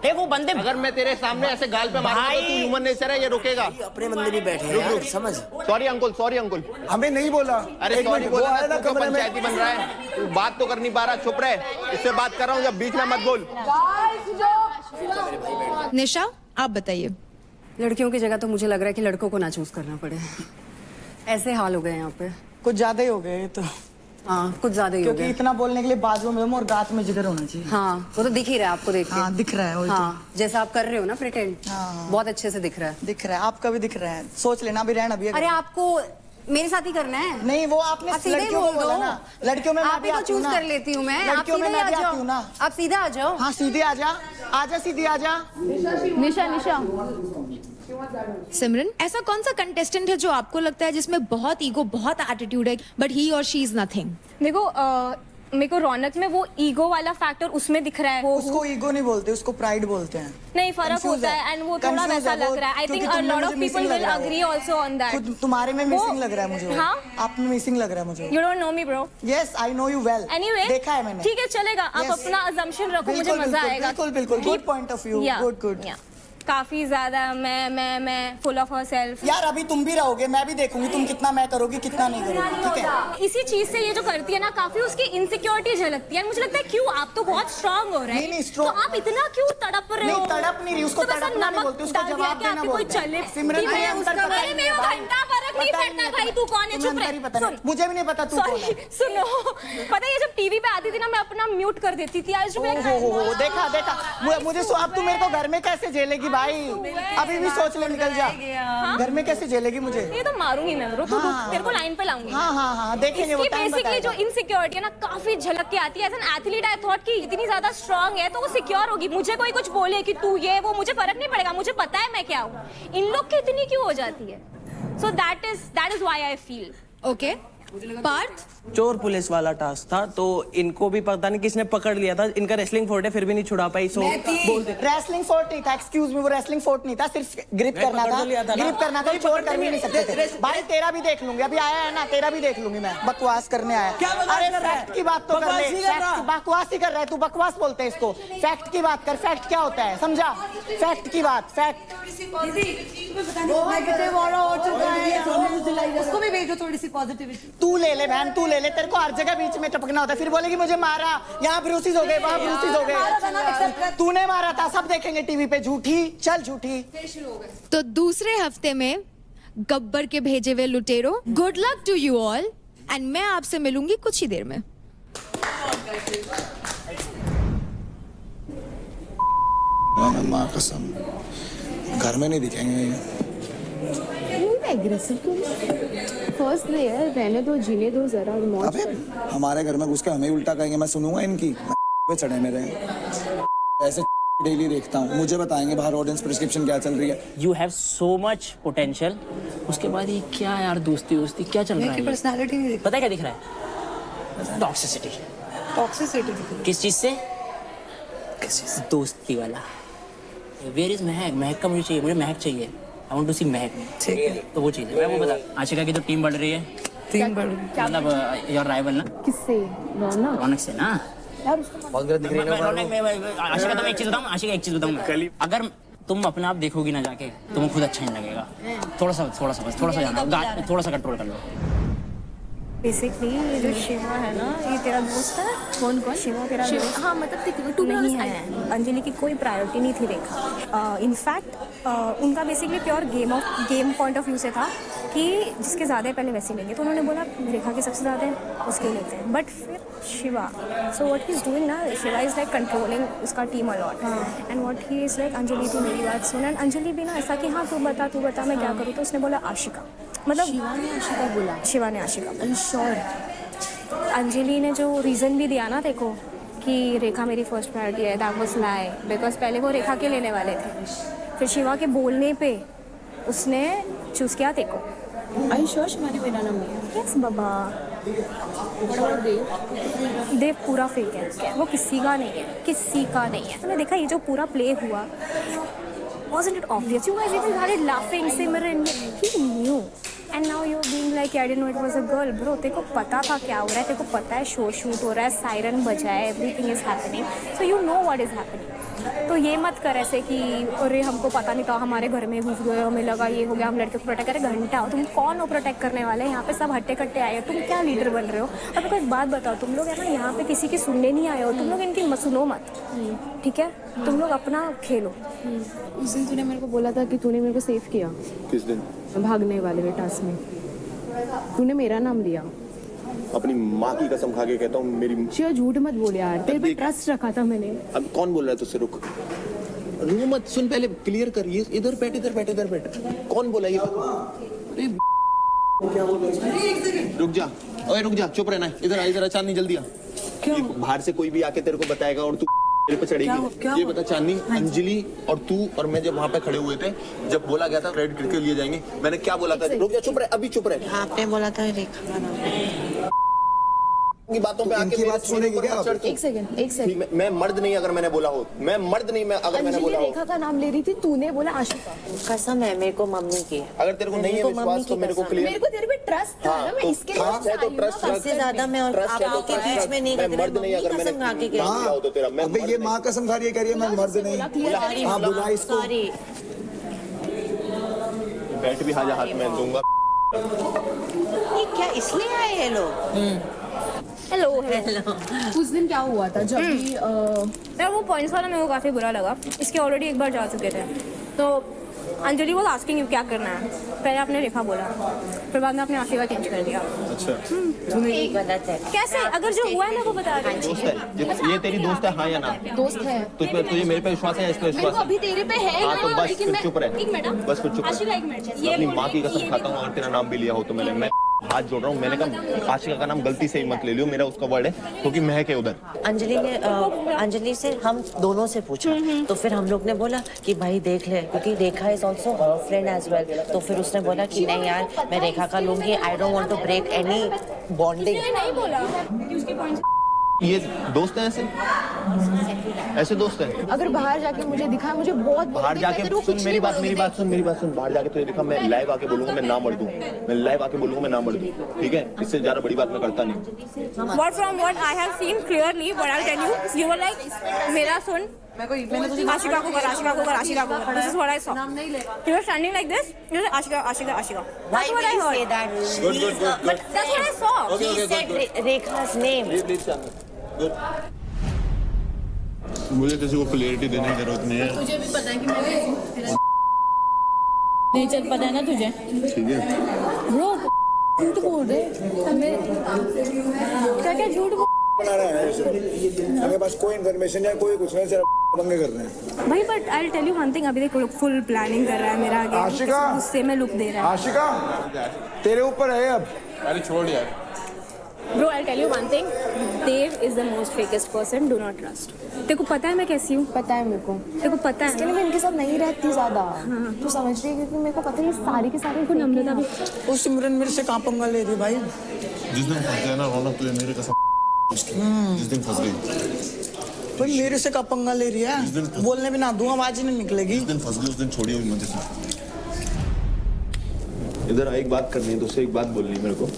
हे वो बंदे, अगर मैं तेरे सामने ऐसे गाल पे मारूंगा तो तू ह्यूमन नेचर है, ये रुकेगा। अपने बंदे भी बैठे हैं यार, समझ। सॉरी अंकुल। हमें नहीं बोला। अरे सॉरी बोला ना, तू तो पंचायती बन रहा है। तू बात तो कर नहीं पा रहा, चुप रहे। इससे बात कर रहा हूँ, जब बीच में मत बोल। निशा आप बताइए। लड़कियों की जगह तो मुझे लग रहा है कि लड़कों को ना चूज करना पड़े। ऐसे हाल हो गए यहाँ पे। कुछ ज्यादा ही हो गए तो। हाँ, कुछ ज्यादा ही हो क्योंकि गया। इतना बोलने के लिए बाजुओं में और गात में जिगर होना चाहिए। हाँ, वो तो दिख ही रहा है आपको देख के। हाँ, दिख रहा है। वही हाँ, जैसा आप कर रहे हो ना प्रिटेंड, बहुत अच्छे से दिख रहा है। दिख रहा है, आपका भी दिख रहा है। सोच लेना अभी रहना भी। अरे आपको मेरे साथ ही करना है। नहीं, वो आपने आप सीधे लड़कियों बोल को बोला ना। लड़कियों में आप ही को चूज कर लेती हूँ मैं। आप सीधे आ जाओ ना। आप सीधे आ जाओ। हाँ, सीधे आजा, सीधी आजा। निशा सिमरन, ऐसा कौन सा कंटेस्टेंट है जो आपको लगता है जिसमें बहुत ईगो, बहुत एटीट्यूड है, बट ही और शी इज नथिंग? देखो मेरे को रौनक में वो ईगो वाला फैक्टर उसमें दिख रहा है। उसको ईगो नहीं बोलते, उसको प्राइड बोलते हैं। नहीं, फर्क होता है एंड वो थोड़ा वैसा लग रहा है। I think a lot of people will agree also on that. तुम्हारे में मिसिंग लग रहा है मुझे। हाँ, आप में मिसिंग लग रहा है मुझे। You don't know me bro. Yes, I know you well. Anyway, देखा है मैंने। ठीक है, चलेगा। आप अपना अजम्पशन रखो, मुझे मजा आएगा। बिल्कुल। Good point of view. Good. काफी ज्यादा मैं फुल ऑफ हरसेल्फ। यार अभी तुम भी रहोगे, मैं भी देखूंगी तुम कितना मैं करोगी, कितना नहीं करोगी। ठीक है, इसी चीज से ये जो करती है ना, काफी उसकी इनसिक्योरिटी झलकती है। मुझे लगता है क्यों आप तो बहुत स्ट्रांग हो रहे हैं। नहीं, तो आप इतना क्यों तड़प रहे हो? नहीं, तड़प नहीं रही, उसको तड़पना नहीं बोलते, उसको जवाब देना बोलते हैं। चले सिमरन, घंटा फर्क नहीं पड़ता भाई तू कौन है, चुप रह। मुझे भी नहीं पता तू कौन है। सुनो, पता है ये जब टीवी पे आती थी ना, मैं अपना म्यूट कर देती थी। आज देखा देखा मुझे अब तू मेरे को घर में कैसे झेलेगी भाई, अभी भी सोच ले, निकल जा। घर में कैसे झेलेगी मुझे? ये तो मारूंगी मैं, रुक तेरे को लाइन पे लाऊंगी। हाँ देखेंगे वो टाइम बताएगा। बेसिकली जो इनसिक्योरिटी है ना काफी झलक के आती है। As an athlete I thought कि इतनी ज्यादा स्ट्रांग है तो वो सिक्योर होगी। मुझे कोई कुछ बोले कि तू ये वो, मुझे फर्क नहीं पड़ेगा, मुझे पता है मैं क्या हूँ। इन लोग की इतनी क्यों हो जाती है? So that is why I feel. Okay Parth, चोर पुलिस वाला टास्क था तो इनको भी पता नहीं किसने पकड़ लिया था। इनका रेसलिंग फोर्ट है फिर भी नहीं छुड़ा पाई। सो बोलते रेसलिंग फोर्ट नहीं था, एक्सक्यूज मी, वो रेसलिंग फोर्ट नहीं था, सिर्फ ग्रिप करना था। ग्रिप करना था, चोर कर भी नहीं सकते थे। भाई तेरा भी देख लूंगी, अभी आया है ना, तेरा भी देख लूंगी मैं। बकवास करने आया। अरे फैक्ट की बात तो कर ले। बकवास ही कर रहा है तू, बकवास बोलते हैं इसको। फैक्ट की बात कर, फैक्ट क्या होता है समझा? फैक्ट की बात, फैक्ट। उसको भी भेजो थोड़ी सी पॉजिटिविटी। तू ले ले बहन, तू ले ले, तेरे को हर जगह बीच में टपकना होता है। फिर बोलेगी मुझे मारा, यहाँ ब्रूसीज हो गए, वहाँ ब्रूसीज हो गए। तूने मारा था, सब देखेंगे टीवी पे। झूठी, चल झूठी। तो दूसरे हफ्ते में गब्बर के भेजे हुए लुटेरो, good luck to you all and मैं आपसे मिलूंगी कुछ ही देर में। माँ कसम घर में नहीं दिखेंगे। एग्रेसिव फर्स्ट डे है, रहने दो, जीने दो जरा। अबे हमारे घर में घुस के हमें उल्टा कहेंगे, मैं सुनूंगा इनकी। पे चढ़े मेरे ऐसे डेली देखता हूँ, मुझे बताएंगे बाहर ऑडियंस प्रिस्क्रिप्शन क्या चल रही है। You have so much potential, उसके बाद ये क्या यार दोस्ती वोस्ती क्या चल रहा है? पर्सनालिटी नहीं पता है क्या दिख रहा है? टॉक्सिसिटी। टॉक्सिसिटी किस चीज से? दोस्ती वाला। वेयर इज महक? महक का मुझे चाहिए, मुझे महक चाहिए। आई वांट टू सी महक। ठीक है तो वो चीज़ है। मैं वो बता, आशिका की तो टीम बढ़ रही है। टीम बढ़ रही है मतलब योर राइवल ना? किससे? रौनक से ना? बहुत गलत दिख रही है। आशिका तुम्हें एक चीज बताऊँ, आशिका एक चीज बताऊँ, अगर तुम अपने आप देखोगी ना जाके तुम्हें खुद अच्छा नहीं लगेगा। थोड़ा सा जाना, थोड़ा सा कंट्रोल कर लो। बेसिकली ये जो शिवा है ना, ये तेरा दोस्त है? कौन? शिवा तेरा दोस्त? हाँ मतलब तू नहीं है। अंजलि की कोई प्रायोरिटी नहीं थी रेखा। इनफैक्ट उनका basically pure game point of view से था कि जिसके ज़्यादा पहले वैसे लेंगे, तो उन्होंने बोला रेखा के सबसे ज़्यादा है उसके लेते हैं। बट फिर Shiva, so what he is doing ना, शिवा इज़ लाइक कंट्रोलिंग उसका team a lot and what he is like, Anjali तू मेरी बात सुन। एंड अंजलि भी ना ऐसा कि हाँ तू बता मैं क्या करूँ, तो उसने बोला आशिका। मतलब शिवा ने आशिका बोला। श्योर अंजलि ने जो रीज़न भी दिया ना देखो कि रेखा मेरी फर्स्ट प्रायोरिटी है, दैट वाज लाई, बिकॉज पहले वो रेखा के लेने वाले थे। फिर शिवा के बोलने पे उसने चूज़ किया देखो। आई श्योर शिवा ने मेरा नाम लिया? यस बाबा। देव पूरा फेक है, वो किसी का नहीं है। तुमने देखा ये जो पूरा प्ले हुआ, wasn't it obvious? You guys even started laughing, Simran. He knew. And now you're being like, I didn't know it was a girl. Bro, तेरे को पता था क्या हो रहा है, तेरे को पता है शो शूट हो रहा है, सायरन बजा है, everything is happening. So you know what is happening. तो ये मत कर ऐसे कि अरे हमको पता नहीं था, हमारे घर में घुस गए, हमें लगा ये हो गया, हम लड़के को प्रोटेक्ट करें। घंटा हो, तुम कौन हो प्रोटेक्ट करने वाले? यहाँ पे सब हट्टे कट्टे आए हो, तुम क्या लीडर बन रहे हो? अब कोई एक बात बताओ, तुम लोग है ना यहाँ पे किसी की सुनने नहीं आए हो, तुम लोग इनकी सुनो मत, ठीक है? तुम लोग अपना खेलो। उस दिन तूने मेरे को बोला था कि तूने मेरे को सेव किया। किस दिन? भागने वाले टास्क में तूने मेरा नाम लिया। अपनी माँ की कसम खा के कहता हूँ, मेरी शिवा झूठ मत बोल यार, तेरे पे ट्रस्ट रखा था मैंने। अब कौन बोल रहा है तुझसे? रुक मत, सुन पहले क्लियर कर। ये इधर बैठ। कौन बोला ये? अरे क्या बोल रहा है? रुक जा, चुप रहना। इधर चांदनी जल्दी आ। बाहर से कोई भी आके तेरे को बताएगा और तू पे चढ़ेगी। ये बता चांदनी, अंजलि और तू और मैं जब वहाँ पे खड़े हुए थे, जब बोला गया था रेड क्रिकेट लिए जाएंगे, मैंने क्या बोला था? रुक जा, चुप रहे, अभी चुप रहे। आपने बोला था रेखा की बातों पे आके बात सुनेगी क्या? एक सेकंड। मैं मर्द नहीं अगर मैंने बोला हो, मैं मर्द नहीं, मैं अगर मैंने बोला हो। रेखा का नाम ले रही थी, तूने बोला आशिका। कसम है मेरे को मम्मी की। अगर तेरे को नहीं है विश्वास तो मेरे को क्लियर। मेरे को तेरे पे ट्रस्ट था ना, मैं इसके लिए है तो ट्रस्ट सबसे ज्यादा मैं आपके बीच में नहीं कर मर्द नहीं अगर मैंने खा के गई तो तेरा मैं ये माँ कसम खा रही है, कह रही है मैं मर्द नहीं। हाँ बुला इसको। बैठ भी हाथ में दूंगा। ये क्या इसलिए आए हैं लोग? हेलो। उस दिन क्या हुआ था जब भी यार वो पॉइंट्स वाला मेरे को काफ़ी बुरा लगा। इसके ऑलरेडी एक बार जा चुके थे, तो अंजलि वो आस्किंग यू क्या करना है, पहले आपने रेखा बोला, फिर बाद में आपने आशीर्वाद चेंज कर दिया। अच्छा गलत है। कैसे? अगर जो हुआ है ना वो बता रहे हैं। दोस्त है ये तेरी दोस्त है हाँ या ना? दोस्त है। तुझे मेरे पे विश्वास है, इस पे मेरे विश्वास को अभी तेरे पे है हाँ, तो ना, बस लेकिन फिर मैं चुप रहे। एक मिनट बस फिर चुप रहे। आशिका, एक मिनट, ये अपनी बोल माँ की रही कसम थी, खाता हूँ अगर तेरा नाम भी लिया हो तो मैं हाथ जोड़ रहा हूँ। मैंने कहा आशिका का नाम गलती से ही मत ले लियो, मेरा उसका वर्ड है क्योंकि महक है उधर। अंजलि से हम दोनों से पूछा तो फिर हम लोग ने बोला कि भाई देख ले, क्योंकि Rekha is also friend as well. तो फिर उसने बोला कि नहीं यार मैं रेखा का लूंगी, I don't want to break any bonding. नहीं बोला कि उसके पॉइंट। ये दोस्त हैं ऐसे दोस्त हैं। अगर बाहर जाके मुझे दिखा, मुझे बहुत बाहर जाके सुन मेरी बात सुन। बाहर जाके तुझे दिखा, मैं लाइव आके बोलूंगा मैं ना मर दूं, मैं लाइव आके बोलूंगा मैं ना मर दूं, ठीक है? इससे ज्यादा बड़ी बात मैं करता नहीं। What from what I have seen clearly, what I'll tell you, you were like, मेरा सुन, आशिका को कर, आशिका को कर, आशिका को कर. This is what I saw. You were standing like this. You said Ashika, Ashika, Ashika. That's what I heard. Good. But that's what I saw. He said Rekha's name. मुझे किसी को क्लियरिटी देने की जरूरत नहीं है। तुझे भी पता है कि मैं नेचर पता है ना तुझे, ठीक है ब्रो झूठ बोल रहे क्या झूठ बना रहा है। मेरे पास कोई इन्फॉर्मेशन या कोई कुछ नहीं, सिर्फ पंगे कर रहे हैं भाई. But I will tell you one thing, अभी देखो फुल प्लानिंग कर रहा है मेरा आगे, आशिका गुस्से में लुक दे रहा है. आशिका तेरे ऊपर है अब। अरे छोड़ यार। Bro, I'll tell you one thing. Dave is the most fakest person. Do not trust. तेरे को पता है मैं कैसी हूँ? पता है मेरे को. तेरे को पता है? इसके लिए मैं इनके साथ नहीं रहती ज्यादा. तू समझ रही है, क्योंकि मेरे को पता है ये सारे के सारे को नम्रता भी. वो सिमरन मेरे से कहाँ पंगा ले रही भाई? जिस दिन फंस गया ना रौनक, तुझे मेरे कसम जिस दिन फंस गई भाई मेरे से कहाँ पंगा ले रही है? बोलने भी ना दूँ, आवाज ही नहीं निकलेगी. जिस दिन फंस गई उस दिन छोड़ी हुई मुझे से। इधर आ, एक बात करनी है तुझसे, एक बात बोलनी है मेरे को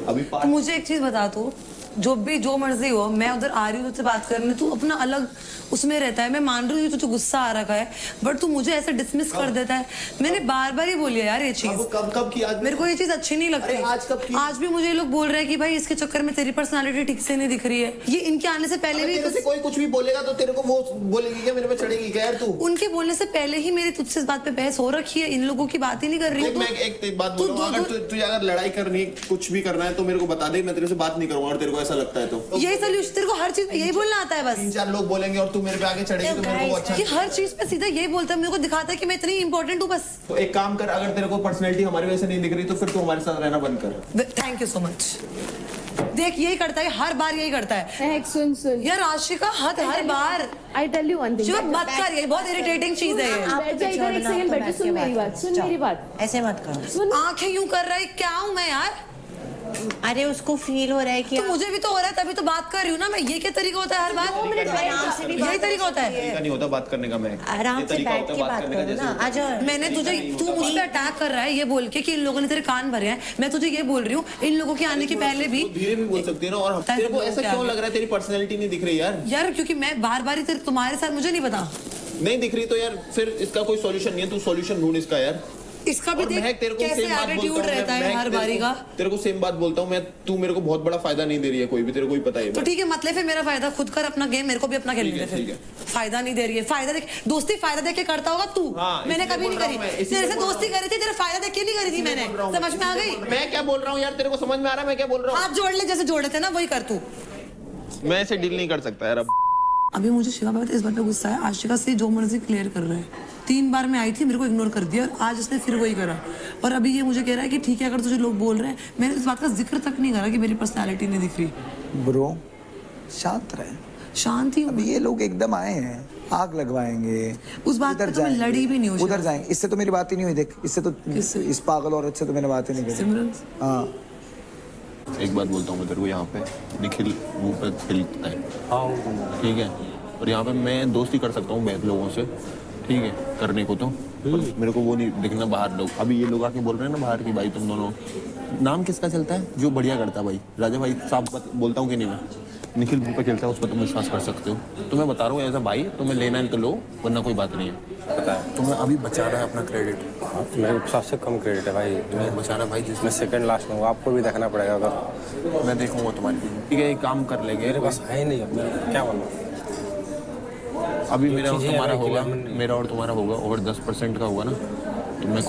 अभी। तो मुझे एक चीज बता, तू जो मर्जी हो, मैं उधर आ रही हूँ तुझसे बात करने, तू अपना अलग उसमें रहता है. मैं मान रही हूँ तुझे गुस्सा आ रखा है, बट तू मुझे ऐसे डिसमिस कर देता है. मैंने बार बार ही बोली है यार ये चीज. कब की? आज मेरे को ये चीज अच्छी नहीं लगती. आज कब की? आज भी मुझे लोग बोल रहे हैं कि भाई इसके चक्कर में तेरी पर्सनालिटी ठीक से नहीं दिख रही है. ये इनके आने से पहले भी कोई कुछ भी बोलेगा तो तेरे को वो बोलेगी क्या मेरे पे चढ़ेगी क्या यार तू? उनके बोलने से पहले ही मेरी तुझसे इस बात पे बहस हो रखी है. इन लोगों की बात ही नहीं कर रही हूँ. मैं एक बात बोल रहा हूँ, तुझे अगर लड़ाई करनी है, कुछ भी करना है तो मेरे को बता दे, मैं तेरे से बात नहीं करूंगा. और तेरे को ऐसा लगता है तो यही सोल्यूशन, तेरे को हर चीज में यही बोलना आता है. बस 3-4 लोग बोलेंगे और तू मेरे पे आगे चढ़ेगी तो मेरे को अच्छा ये हर चीज पे सीधा यही बोलता है, मेरे को दिखाता है कि मैं इतनी इंपॉर्टेंट हूँ. बस तो एक काम कर, अगर तेरे को पर्सनैलिटी हमारी वजह से नहीं दिख रही तो फिर तू हमारे साथ रहना बंद कर. Thank you so much. देख यही करता है, हर बार यही करता है. सुन यार आशिका हर बार. I tell you one thing. जो मत कर, ये बहुत इरिटेटिंग चीज है. बैठ जा इधर एक सेकंड, बैठ. सुन मेरी बात, सुन मेरी बात. ऐसे मत करो. सुन. आंखें यूं कर रहा है, क्या हूँ मैं यार? अरे उसको फील हो रहा है कि तो मुझे भी तो हो रहा है, तभी तो बात कर रही हूँ ना मैं. ये क्या तरीका होता है हर बार? यही तरीका होता है. तरीका नहीं होता बात करने का. मैं आराम से बैठ के बात करो ना. आ जाओ. मैंने तुझे, तू मुझ पे अटैक कर रहा है ये बोल के कि इन लोगों ने तेरे कान भरे हैं. मैं तुझे ये बोल रही हूँ, इन लोगों के आने के पहले भी धीरे भी बोल सकती है ना. और तेरे को ऐसा क्यों लग रहा है तेरी पर्सनैलिटी नहीं दिख रही यार? क्योंकि मैं बार बार ही तुम्हारे साथ, मुझे नहीं पता. नहीं दिख रही तो यार फिर इसका कोई सॉल्यूशन नहीं है. तू सॉल्यूशन ढूंढ इसका यार. इसका भी देख कैसे एटीट्यूड रहता है हर बारी का. तेरे को सेम बात बोलता हूँ मैं, तू मेरे को बहुत बड़ा फायदा नहीं दे रही है कोई भी, तेरे को ही पता है. तो ठीक है, मतलब फिर मेरा फायदा खुद कर अपना गेम, मेरे को भी अपना खेलने दे. फिर फायदा नहीं दे रही है. फायदा देख, दोस्ती फायदा देख के करता होगा तू. मैंने कभी नहीं करी. तेरे से दोस्ती करी थी, तेरा फायदा देख के नहीं करी थी मैंने. समझ में आ गई? मैं क्या बोल रहा हूँ यार, तेरे को समझ में आ रहा है मैं क्या बोल रहा हूँ? हाथ जोड़ ले जैसे जोड़े थे ना, वही कर तू. मैं ऐसे डील नहीं कर सकता यार. अब अभी मुझे शिवा बात इस बात पे गुस्सा है, आशिका से जो मर्जी क्लियर कर रहा है. 3 बार मैं आई थी, मेरे को इग्नोर कर दिया, और आज इसने फिर वही करा. और अभी ये मुझे कह रहा है कि ठीक है अगर तुझे लोग बोल रहे हैं. मैंने इस बात का जिक्र तक नहीं करा कि मेरी पर्सनालिटी नहीं दिख रही. ब्रो शांत रहे. शांति. अभी ये लोग एकदम आए हैं, आग लगवाएंगे. उस बात पर तो मैं लड़ी भी नहीं हूँ. उधर जाएंगे. इससे तो मेरी बात ही नहीं हुई. देख इससे तो, इस पागल औरत से तो मैंने बात ही नहीं करी. हाँ एक बात बोलता हूँ मैं तेरे को, यहाँ पे निखिल मुंह पे खिलता है, ठीक है? और यहाँ पे मैं दोस्ती कर सकता हूँ बहुत लोगों से, ठीक है, करने को तो. मेरे को वो नहीं दिखना बाहर लोग. अभी ये लोग आके बोल रहे हैं ना बाहर की, भाई तुम दोनों, नाम किसका चलता है जो बढ़िया करता है? भाई राजा भाई साहब बोलता हूँ कि नहीं मैं. निखिल मुंह पे खेलता है, उस पर तुम विश्वास कर सकते हो. तो मैं बता रहा हूँ एज अ भाई, तुम्हें लेना है तो लो, वरना कोई बात नहीं है. पता है तुम्हें अभी बचाना है अपना क्रेडिट. मेरे सबसे कम क्रेडिट है भाई. तुम्हें बचाना भाई, जिसमें सेकंड लास्ट में हूँ. आपको भी देखना पड़ेगा. अगर मैं देखूंगा तुम्हारी. ठीक है, एक काम कर लेंगे. मेरे पास है ही नहीं. क्या बोलूँ अभी मेरा और तुम्हारा होगा, मेरा और तुम्हारा होगा, और 10% का होगा ना तो मैं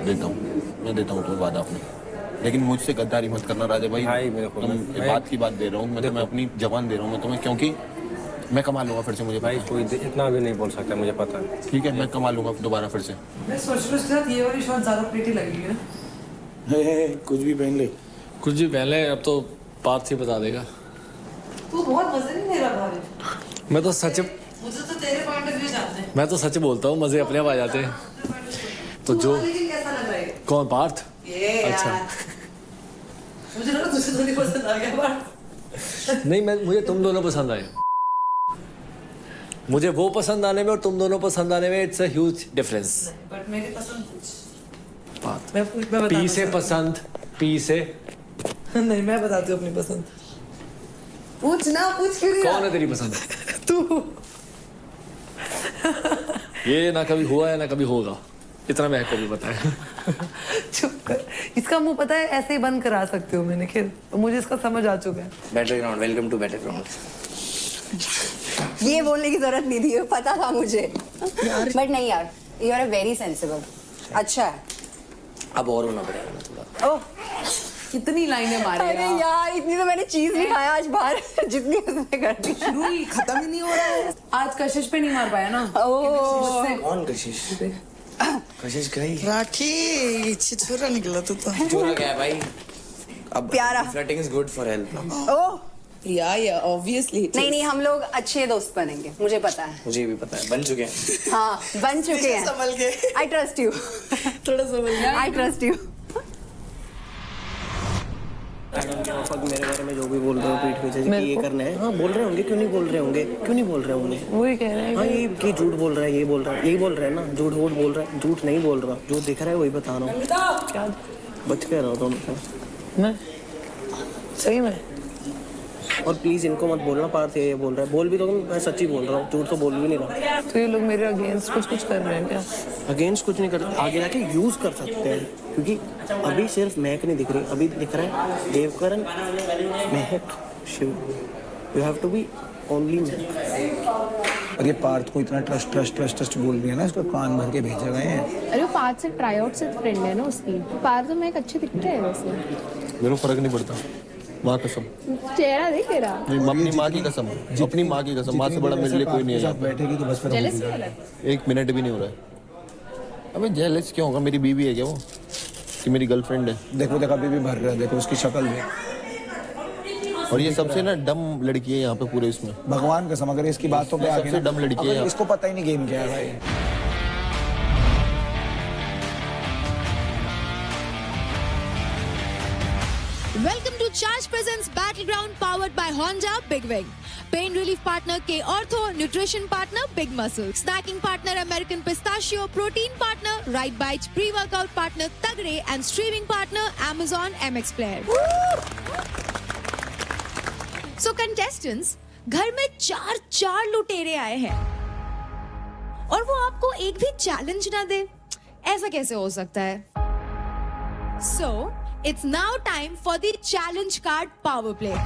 देता हूँ, मैं देता हूँ तुम्हें वादा अपना। लेकिन मुझसे गद्दारी मत करना राजा भाई, तुम बात की बात दे रहा हूँ मैं तुम्हें, अपनी जबान दे रहा हूँ मैं तुम्हें, क्योंकि मैं कमा लूंगा फिर से, मुझे भाई कोई इतना भी नहीं बोल सकता, मुझे पता है। ठीक है, मैं कमा लूंगा दोबारा फिर से। मैं सोच रही हूँ उसके साथ ये वाली शॉट ज़्यादा प्रीटी लगेगी ना। कुछ भी पहन ले, कुछ भी पहले, अब तो पार्थ ही बता देगा। तू बहुत मजे नहीं ले रहा भाई। मैं तो सच मुझे तो तेरे पॉइंट ऑफ व्यू जानते हैं। मैं तो सच बोलता हूँ, मजे अपने आप आ जाते हैं। तो जो लेकिन कैसा लग रहा है? कौन पार्थ? ये अच्छा यार। मुझे लगा तुझे तो नहीं पसंद आ गया पार्थ। नहीं, मुझे तुम दोनों पसंद आए। मुझे वो पसंद आने में और तुम दोनों पसंद आने में it's a huge difference. But मेरी पसंद कुछ। बात मैं बताता पी से हूँ। पसंद, पी से नहीं, मैं बताती हूँ अपनी पसंद। पूछ ना, पूछ क्यों नहीं कौन रहा? है तेरी पसंद? तू। ये ना कभी हुआ है ना कभी होगा, इतना मैं कभी बताया। चुप कर। इसका मुंह पता है ऐसे ही बंद करा सकते हो मैं निखिल, तो मुझे इसका समझ आ चुका है। बैटरग्राउंड, वेलकम टू बैटरग्राउंड। ये बोलने की जरूरत नहीं थी, पता था मुझे। बट नहीं यार, यू आर वेरी सेंसिबल। अच्छा है। अब और होना पड़ेगा ना थोड़ा। ओह, कितनी लाइनें मारेगा। अरे यार, इतनी तो मैंने चीज नहीं खाया आज बाहर जितनी उसने कर दी। शुरू ही खत्म ही नहीं हो रहा है। आज कशिश पे नहीं मार पाया ना। ओह, कौन कशिश? कशिश गई। राखी छिछोरा निकला तू तो। जोरा गया भाई। अब प्यारा। Flirting is good for health. Oh, yeah obviously. नहीं हम लोग अच्छे दोस्त बनेंगे, मुझे पता है। मुझे भी पता है, बन चुके हैं। हाँ, बन चुके हैं। संभल के। I trust you. थोड़ा समझ गया। I trust you. मेरे बारे में जो भी बोल रहे हो पीठ पीछे कि ये करना है, हाँ बोल रहे होंगे, क्यों नहीं बोल रहे होंगे, क्यों नहीं बोल रहे होंगे? वही कह रहे हैं। हाँ ये कि झूठ बोल रहा है, ये बोल रहा है, यही बोल रहा है ना, झूठ वूठ बोल रहा है, झूठ नहीं बोल रहा, जो दिख रहा है वही बता रहा हूँ। क्या? बच के रहो तुम से। मैं सही में। और प्लीज इनको मत बोलना पार्थ ये बोल रहा है, बोल भी तो मैं सच्ची बोल रहा हूँ, झूठ तो बोल भी नहीं रहा। तो ये लोग मेरे अगेंस्ट कुछ कर रहे हैं क्या? अगेंस्ट कुछ नहीं करते, आगे जाके यूज कर सकते हैं, क्योंकि अभी सिर्फ महक नहीं दिख रही, अभी दिख रहा है Devkaran, Mahak, Shiv. You have to be only Mahak. और ये पार्थ को इतना ट्रस्ट बोल रही है ना, इसको कान भर के भेजे गए हैं। अरे वो पार्थ से ट्राई आउट से फ्रेंड है ना उसकी। पार्थ तो मैं एक अच्छे दिखते है वैसे। मेरे को फर्क नहीं पड़ता, माँ कसम। चेहरा देख तेरा। अपनी माँ की कसम, अपनी माँ की कसम, माँ से बड़ा मेरे लिए कोई नहीं है। बैठेगी तो बस फिर जेलस क्यों हो रहा है? 1 मिनट भी नहीं हो रहा है। अबे जेलस क्यों होगा, मेरी बीवी है क्या वो, कि मेरी गर्लफ्रेंड है? देखो अभी भी भर रहा है, देखो उसकी शक्ल देख। और ये सबसे ना डम लड़की है यहाँ पे पूरे इसमें, भगवान कसम, अगर इसकी बातों पे आके सबसे डम लड़की है। इसको पता ही नहीं गेम क्या है भाई। Welcome to Charge Presents Battleground powered by Honda Big Wing. Pain relief partner K Ortho, nutrition partner Big Muscle, snacking partner American Pistachio, protein partner Right Bites, pre-workout partner Tagre and streaming partner Amazon MX Player. So contestants, घर में चार लुटेरे आए हैं और वो आपको एक भी चैलेंज ना दे, ऐसा कैसे हो सकता है? So it's now time for the challenge card power play.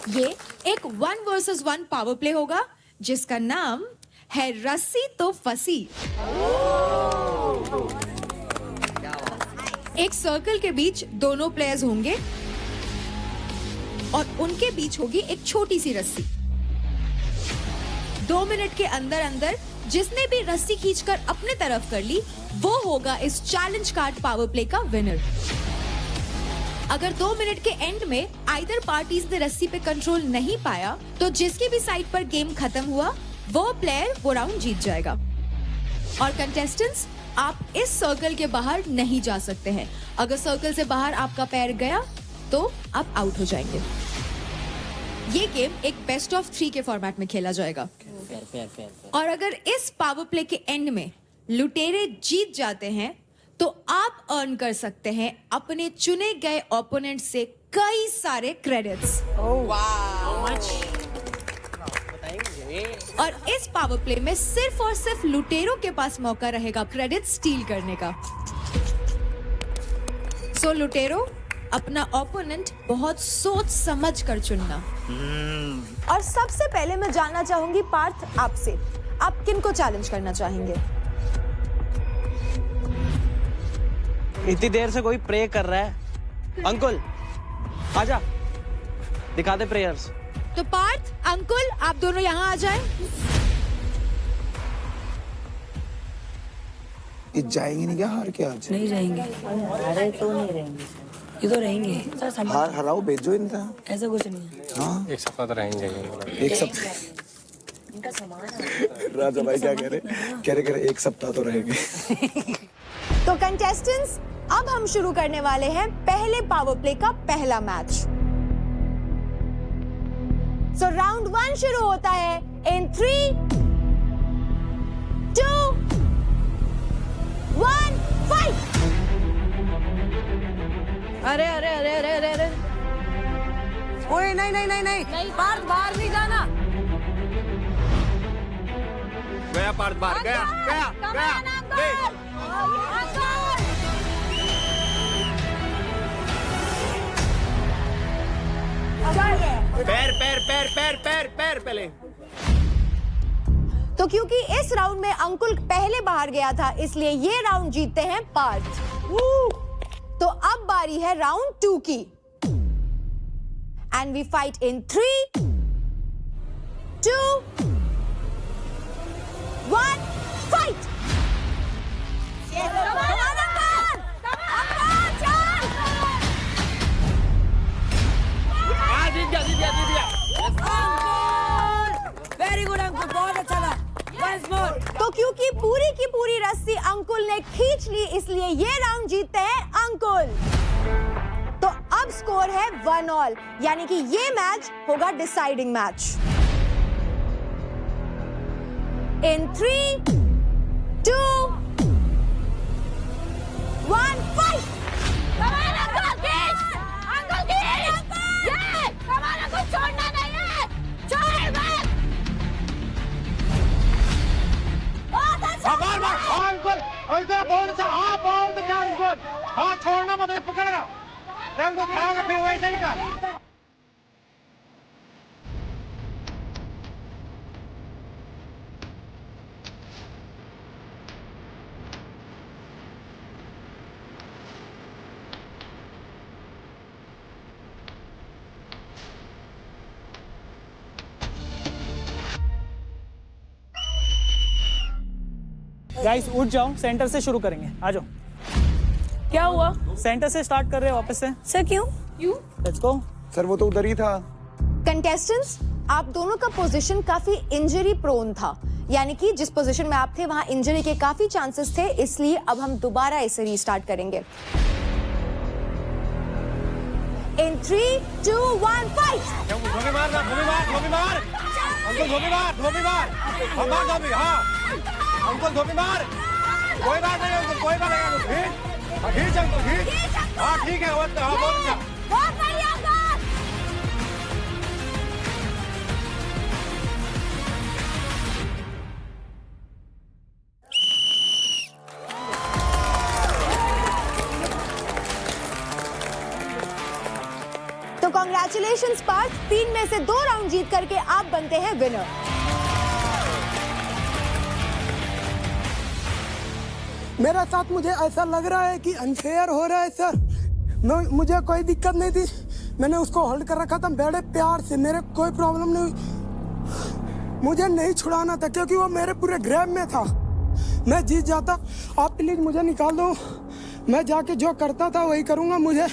ये एक 1 versus 1 पावर प्ले होगा जिसका नाम है रस्सी तो फंसी। एक सर्कल के बीच दोनों प्लेयर्स होंगे और उनके बीच होगी एक छोटी सी रस्सी। 2 मिनट के अंदर अंदर जिसने भी रस्सी खींचकर अपने तरफ कर ली वो होगा इस चैलेंज कार्ड पावर प्ले का विनर। अगर 2 मिनट के एंड में आइदर पार्टीज ने रस्सी पे कंट्रोल नहीं पाया तो जिसकी भी साइड पर गेम खत्म हुआ वो प्लेयर वो राउंड जीत जाएगा। और कंटेस्टेंट्स, आप इस सर्कल के बाहर नहीं जा सकते हैं। अगर सर्कल से बाहर आपका पैर गया तो आप आउट हो जाएंगे। ये गेम एक बेस्ट ऑफ 3 के फॉर्मेट में खेला जाएगा। और अगर इस पावर प्ले के एंड में लुटेरे जीत जाते हैं तो आप अर्न कर सकते हैं अपने चुने गए ओपोनेंट से कई सारे क्रेडिट्स। और इस पावर प्ले में सिर्फ और सिर्फ लुटेरों के पास मौका रहेगा क्रेडिट स्टील करने का। सो लुटेरो, अपना ओपोनेंट बहुत सोच समझ कर चुनना। और सबसे पहले मैं जानना चाहूंगी पार्थ आपसे, आप किन को चैलेंज करना चाहेंगे? इतनी देर से कोई प्रे कर रहा है। अंकुल आजा, दिखा दे प्रेयर्स। तो पार्थ, अंकुल, आप दोनों यहाँ आ जाएं। ये जाएंगे नहीं क्या हार के आज? नहीं जाएंगे। अरे तो नहीं रहेंगे, ये तो रहेंगे। हार हराओ भेजो इनका। ऐसा कुछ नहीं है। हाँ एक सप्ताह तो रहेंगे। एक सप्ताह। राजा भाई क्या कह रहे एक सप्ताह तो रहेंगे। तो कंटेस्टेंट्स, अब हम शुरू करने वाले हैं पहले पावर प्ले का पहला मैच। सो राउंड 1 शुरू होता है इन 3, 2, 1, फाइट। अरे अरे अरे अरे अरे अरे ओए नहीं नहीं नहीं नहीं पार्थ बाहर नहीं जाना। गया पार्थ बाहर, गया गया गया। पैर पैर पैर पैर पैर पैर पहले। तो क्योंकि इस राउंड में अंकुल पहले बाहर गया था, इसलिए ये राउंड जीतते हैं पार्थ। तो अब बारी है राउंड 2 की। And we fight in 3, 2, 1, fight. Very good Ankul, बहुत अच्छा था। Once more. तो क्योंकि पूरी की पूरी रस्सी अंकुल ने खींच ली, इसलिए ये राउंड जीतते हैं अंकुल। तो अब स्कोर है 1-1, यानी कि ये मैच होगा डिसाइडिंग मैच। इन 3, 2, 1, फाइट। छोड़ना नहीं है, छोड़ मत। अंकुल ऐसे बोल से हाँ बोल तो क्या अंकुल, हाँ छोड़ना मत, पकड़ना रंग को खाओगे फिर वैसे ही कर। गाइस उठ जाओ, सेंटर से शुरू करेंगे, आ जाओ। क्या हुआ? सेंटर से स्टार्ट कर रहे हैं वापस से। सर क्यों? Let's go. सर वो तो उधर ही था। कंटेस्टेंट्स, आप दोनों का पोजीशन काफी इंजरी प्रोन था, यानी कि जिस पोजीशन में आप थे वहां इंजरी के काफी चांसेस थे, इसलिए अब हम दोबारा इसे रीस्टार्ट करेंगे। इन 3, 2, 1, फाइट। धोबी मार, धोबी मार, धोबी मार, अंकुल धोबी मार, धोबी मार, हम मार धोबी, हाँ अंकुल धोबी मार। कोई बात नहीं अंकुल, कोई बात नहीं अंकुल, खींच अंकुल खींच। हाँ ठीक है, हाँ बहुत अच्छा। बहुत बढ़िया अंकुल। तो कांग्रेचुलेशंस पार्थ, 3 में से 2 राउंड जीत करके आप बनते हैं विनर। मेरा साथ मुझे ऐसा लग रहा है कि अनफेयर हो रहा है सर। मुझे कोई दिक्कत नहीं थी, मैंने उसको होल्ड कर रखा था बड़े प्यार से, मेरे कोई प्रॉब्लम नहीं हुई। मुझे नहीं छुड़ाना था क्योंकि वो मेरे पूरे ग्रैब में था। मैं जीत जाता। आप प्लीज मुझे निकाल दो, मैं जाके जो करता था वही करूँगा। मुझे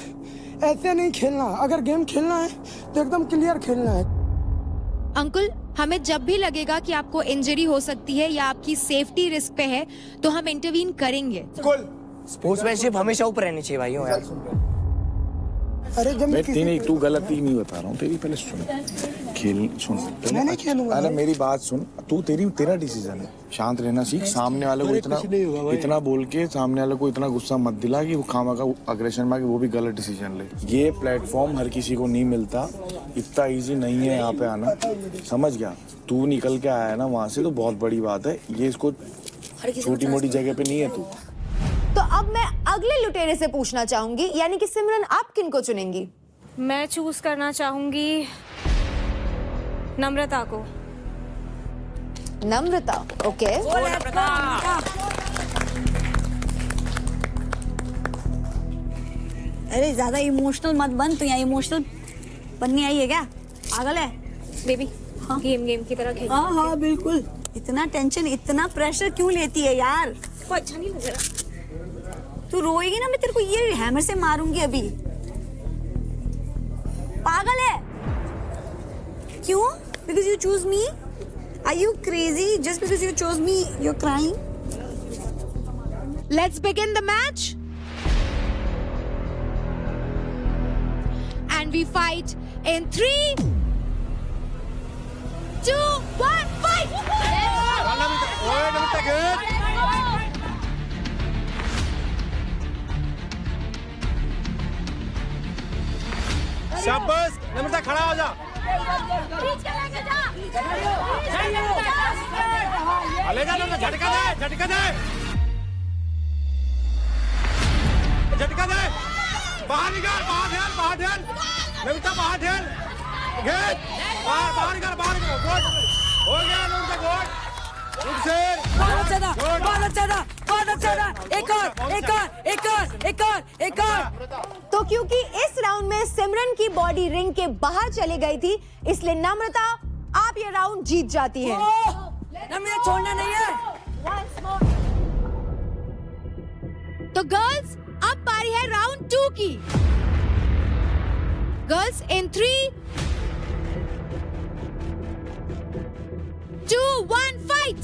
ऐसे नहीं खेलना, अगर गेम खेलना है तो एकदम क्लियर खेलना है। अंकुल, हमें जब भी लगेगा कि आपको इंजरी हो सकती है या आपकी सेफ्टी रिस्क पे है, तो हम इंटरवीन करेंगे। स्पोर्ट्समैनशिप हमेशा ऊपर रहनी चाहिए भाइयों यार। अरे जब मैं तेरी तू गलती नहीं बता रहा हूँ, तेरी पहले सुन, खेल सुन। मैं नहीं खेलूंगा। अरे मेरी बात सुन, तू तेरा डिसीजन है, शांत रहना सीख। सामने वाले को इतना बोल के सामने वाले को इतना गुस्सा मत दिला कि वो खामा का अग्रेशन में वो भी गलत डिसीजन ले। ये प्लेटफॉर्म हर किसी को नहीं मिलता, इतना इजी नहीं है यहाँ पे आना, समझ गया? तू निकल के आया ना वहाँ से तो बहुत बड़ी बात है। ये इसको छोटी मोटी जगह पे नहीं है तू। तो अब मैं अगले लुटेरे से पूछना चाहूंगी, यानी कि सिमरन आप किन को चुनेंगी? मैं चूज करना चाहूंगी नम्रता को। नम्रता, ओके। अरे ज्यादा इमोशनल मत बन, तो यहाँ इमोशनल बननी आई है क्या? पागल है बेबी? हाँ, गेम की तरह खेल। हाँ हाँ बिल्कुल। इतना टेंशन, इतना प्रेशर क्यों लेती है यार? को अच्छा नहीं लग रहा। तू रोएगी ना, मैं तेरे को ये हैमर से मारूंगी अभी। पागल है क्यों? Because you choose me? Are you crazy? Just because you chose me, you're crying? Let's begin the match. And we fight in 3, 2, 1, fight! शाबाश नम्रता, खड़ा हो जा। ले जा नम्रता, झटका दे, झटका दे, झटका दे। बाहर निकाल, बाहर ठेल, बाहर ठेल। नम्रता बाहर ठेल, घेर, बाहर निकाल, बाहर निकाल। गोल हो गया नम्रता, गोल। उठ से। बहुत ज्यादा, बहुत ज्यादा, बहुत ज्यादा। एक और, एक और, एक और, एक और, एक और। तो क्योंकि इस राउंड में सिमरन की बॉडी रिंग के बाहर चली गई थी, इसलिए नम्रता आप ये राउंड जीत जाती हैं। नम्रता छोड़ना नहीं है। तो गर्ल्स, अब बारी है राउंड 2 की। Girls in 3, 2, 1 fight.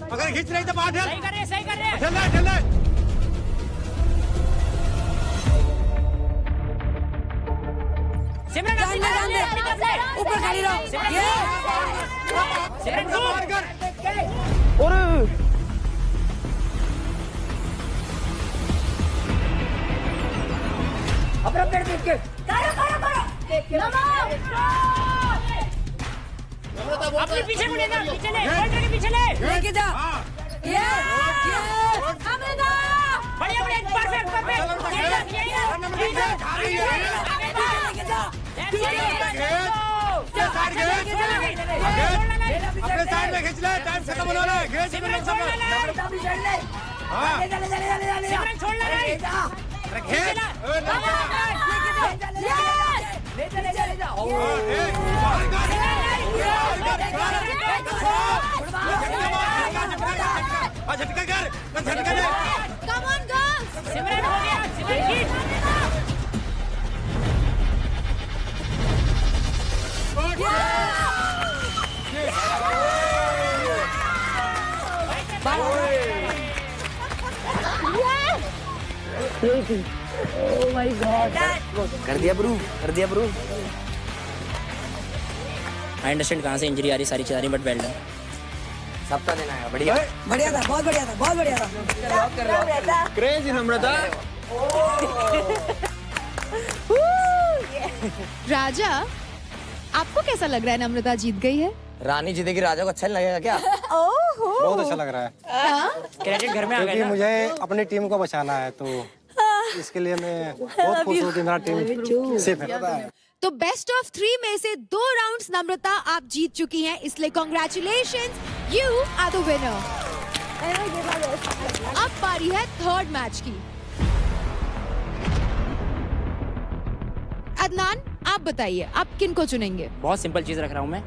अगर खींच रही तो बाहर ठेल। सही कर रहे, सही कर रहे। ठेल ले, ठेल ले। सिमरन जान दे, ऊपर खड़ी रहो। ये सिमरन को बाहर कर। अपना पेड़ देख के अपने पीछे मुड़े ना, पीछे ले, गोल्ड के पीछे ले। लेके जा। ये नम्रता बढ़िया बढ़िया, परफेक्ट परफेक्ट। अपने साइड में खींच ले, टाइम खत्म होने वाला है। घेर सिमरन सब लोग। हाँ। सिमरन छोड़ना नहीं। घेर। झटका कर, झटका दे। Come on girls. सिमरन हो गया, सिमरन खींच। Oh my God. कर दिया प्रूव, कर दिया प्रूव। आई अंडरस्टैंड कहाँ से इंजरी आ रही, सारी चीज़ आ रही, बट वेल डन। सबका देना है, बढ़िया। बढ़िया था, बहुत बढ़िया था, बहुत बढ़िया था। क्रेजी नम्रता। राजा, आपको कैसा लग रहा है नम्रता जीत गई है? रानी जीतेगी, राजा को अच्छा नहीं लगेगा क्या? बहुत अच्छा लग रहा है। क्रेडिट घर में आ क्योंकि गया ना। मुझे अपनी टीम को बचाना है, तो इसके लिए मैं बहुत खुश हूँ कि मेरा टीम सेफ है। तो बेस्ट ऑफ 3 में से 2 राउंड्स नम्रता आप जीत चुकी हैं, इसलिए congratulations, you are the winner. अब बारी है 3rd मैच की। अदनान, आप बताइए आप किन को चुनेंगे? बहुत सिंपल चीज रख रहा हूँ मैं,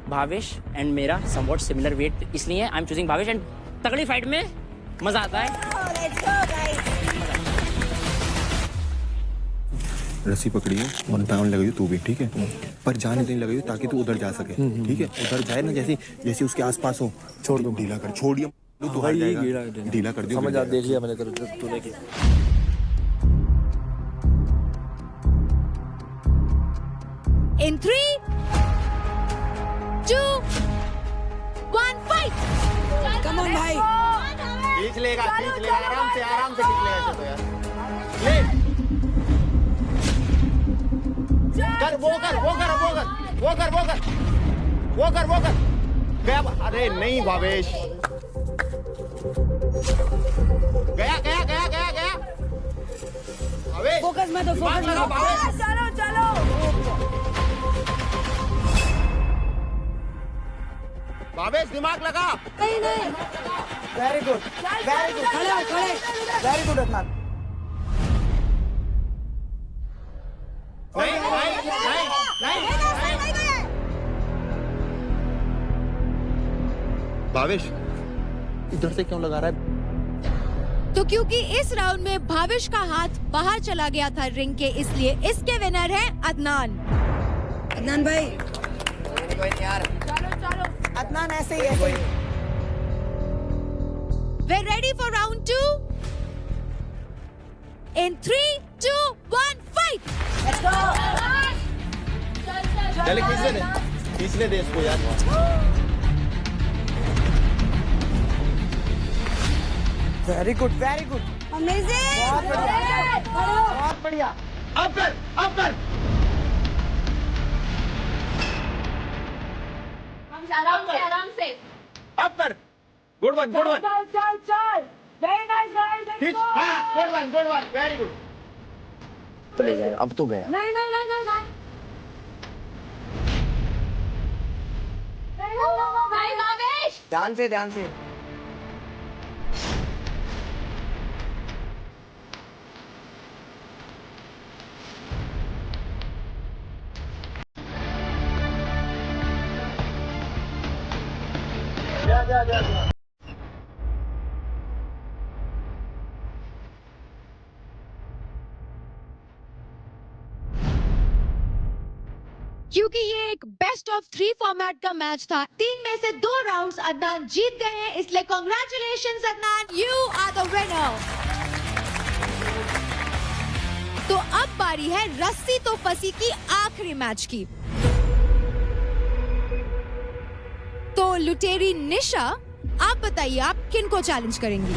भावेश एंड मेरा समवॉट सिमिलर वेट, इसलिए I am choosing Bhavesh. And तगड़ी फाइट में मजा आता है। रस्सी पकड़ी है और टाउन लगाई तू भी, ठीक है, पर जाने नहीं लगाई ताकि तू उधर जा सके, ठीक है। उधर जाए ना, जैसे जैसे उसके आसपास हो, छोड़ दो, ढीला कर, छोड़िए तू हार जाएगा, ढीला कर दियो। समझ आ, देख लिया मैंने, कर तूने की। In 3, 2, 1 fight. कम ऑन भाई। खींच लेगा, आराम से खींच लेगा ऐसे तो यार। ले कर, वो कर। वो कर गया। अरे नहीं भावेश, गया भावेश, फोकस में तो फोकस में चलो चलो भावेश दिमाग लगा। नहीं वेरी गुड खड़े वेरी गुड अदनान। नहीं भावेश इधर से क्यों लगा रहा है? तो क्योंकि इस राउंड में भावेश का हाथ बाहर चला गया था रिंग के, इसलिए इसके विनर हैं अदनान। अदनान भाई चलो अदनान ऐसे ही We're ready for round 2. In 3, 2, 1, fight! Let's go! चल खींचने दे इसको यार। वेरी गुड अमेजिंग बहुत बढ़िया। अब कर आराम से अब कर। गुड वन चल very nice guys good one very good. तो ले जाए, अब तो गया। नहीं भावेश ध्यान से क्योंकि ये एक बेस्ट ऑफ 3 फॉर्मेट का मैच था, 3 में से 2 राउंड्स अदनान जीत गए हैं, इसलिए congratulations Adnan, you are the winner. तो अब बारी है रस्सी तो फंसी की आखिरी मैच की। तो लुटेरी निशा, आप बताइए आप किन को चैलेंज करेंगी?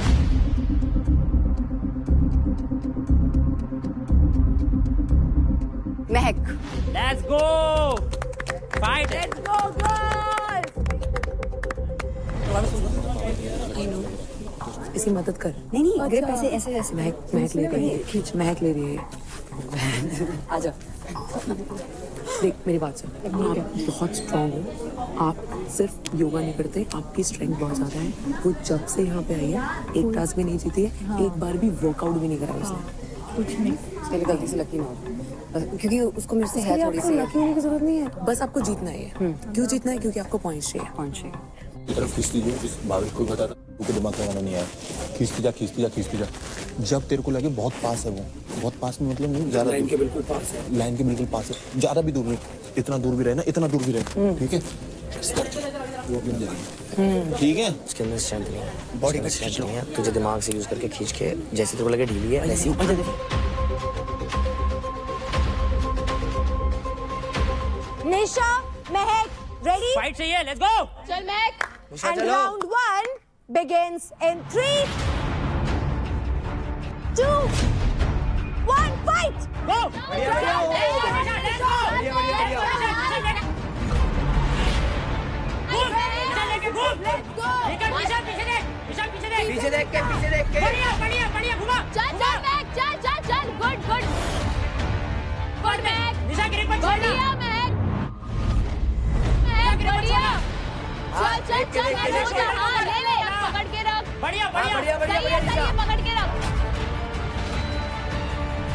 महक। Let's go! Fight! Let's go girls! इसकी मदद कर। नहीं ग्रिप ऐसे महक ले रही है, खींच, महक ले रही है। आजा, देख मेरी बात सुन, आप बहुत स्ट्रांग हो, आप सिर्फ योगा नहीं करते, आपकी स्ट्रेंथ बहुत ज्यादा है। वो जब से यहाँ पे आई है, एक टास्क भी नहीं जीती है, एक बार भी वर्कआउट भी नहीं करा उसने। कुछ नहीं, उसके लिए गलती से लकी ना हो, क्योंकि उसको मेरे से है थोड़ी सी लकी होने की जरूरत नहीं है, बस आपको जीतना है। क्यों जीतना है? क्योंकि आपको पॉइंट्स चाहिए। तरफ खींचती जो इस भावेश को बता था दिमाग लगाना नहीं आया, खींचती जा। जब तेरे को लगे बहुत पास है, वो बहुत पास में मतलब नहीं ज्यादा, लाइन के बिल्कुल पास है, ज्यादा भी दूर नहीं, इतना दूर भी रहे ना, इतना दूर भी रहे, ठीक है? वो गिर जाएगी, ठीक है? उसके अंदर स्ट्रेंथ नहीं है, बॉडी में स्ट्रेंथ नहीं है, तुझे दिमाग से यूज करके खींच के, जैसे तेरे को लगे ढीली है वैसे ही ऊपर दे। निशा, महक, ready? Fight चाहिए, let's go! चल महक And round 1 begins in 3, 2, 1, fight! Go! पीछे देख के बढ़िया घुमा। चल महक चल गुड महक निशा ग्रिप पर बढ़िया महक बढ़िया चल हाँ ले पकड़ के रख बढ़िया सही पकड़ के रख।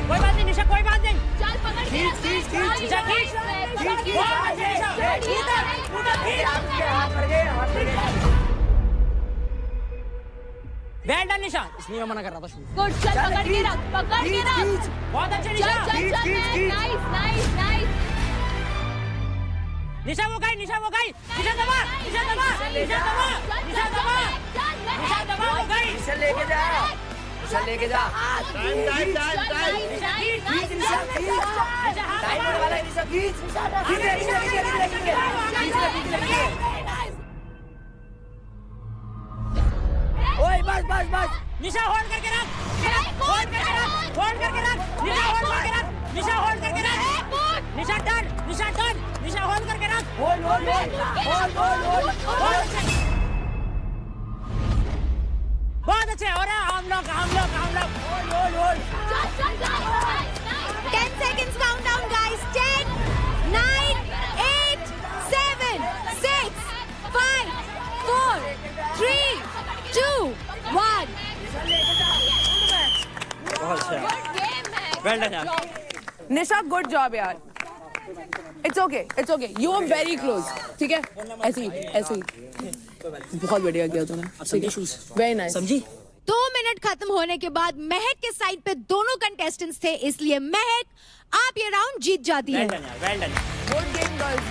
कोई बात नहीं निशा, कोई बात नहीं, चल पकड़ के रख निशा वेल डन निशा, इसलिए मैं मना कर रहा था। गुड, चल पकड़ के रख बहुत अच्छे निशा। नाइस निशा वो गई निशा दबा हो गई। लेके जा ओए बस निशा होल्ड करके रख, निशा होल्ड करके रख, निशा टर्न, निशा होल्ड होल्ड करके रख, होल्ड होल्ड होल्ड होल्ड। बहुत अच्छे हो रहे हैं हम लोग hold hold hold. 10 seconds countdown, guys. 10, 9, 8, 7, 6, 5, 4, 3, 2, 1. बहुत अच्छा, वेल डन यार। निशा, गुड जॉब यार। It's okay, you are very close. ठीक है, ऐसे ही बहुत बढ़िया किया तूने। Very nice. समझी? 2 मिनट खत्म होने के बाद महक के साइड पे दोनों कंटेस्टेंट्स थे, इसलिए महक आप ये राउंड जीत जाती है। Well done, good game girls.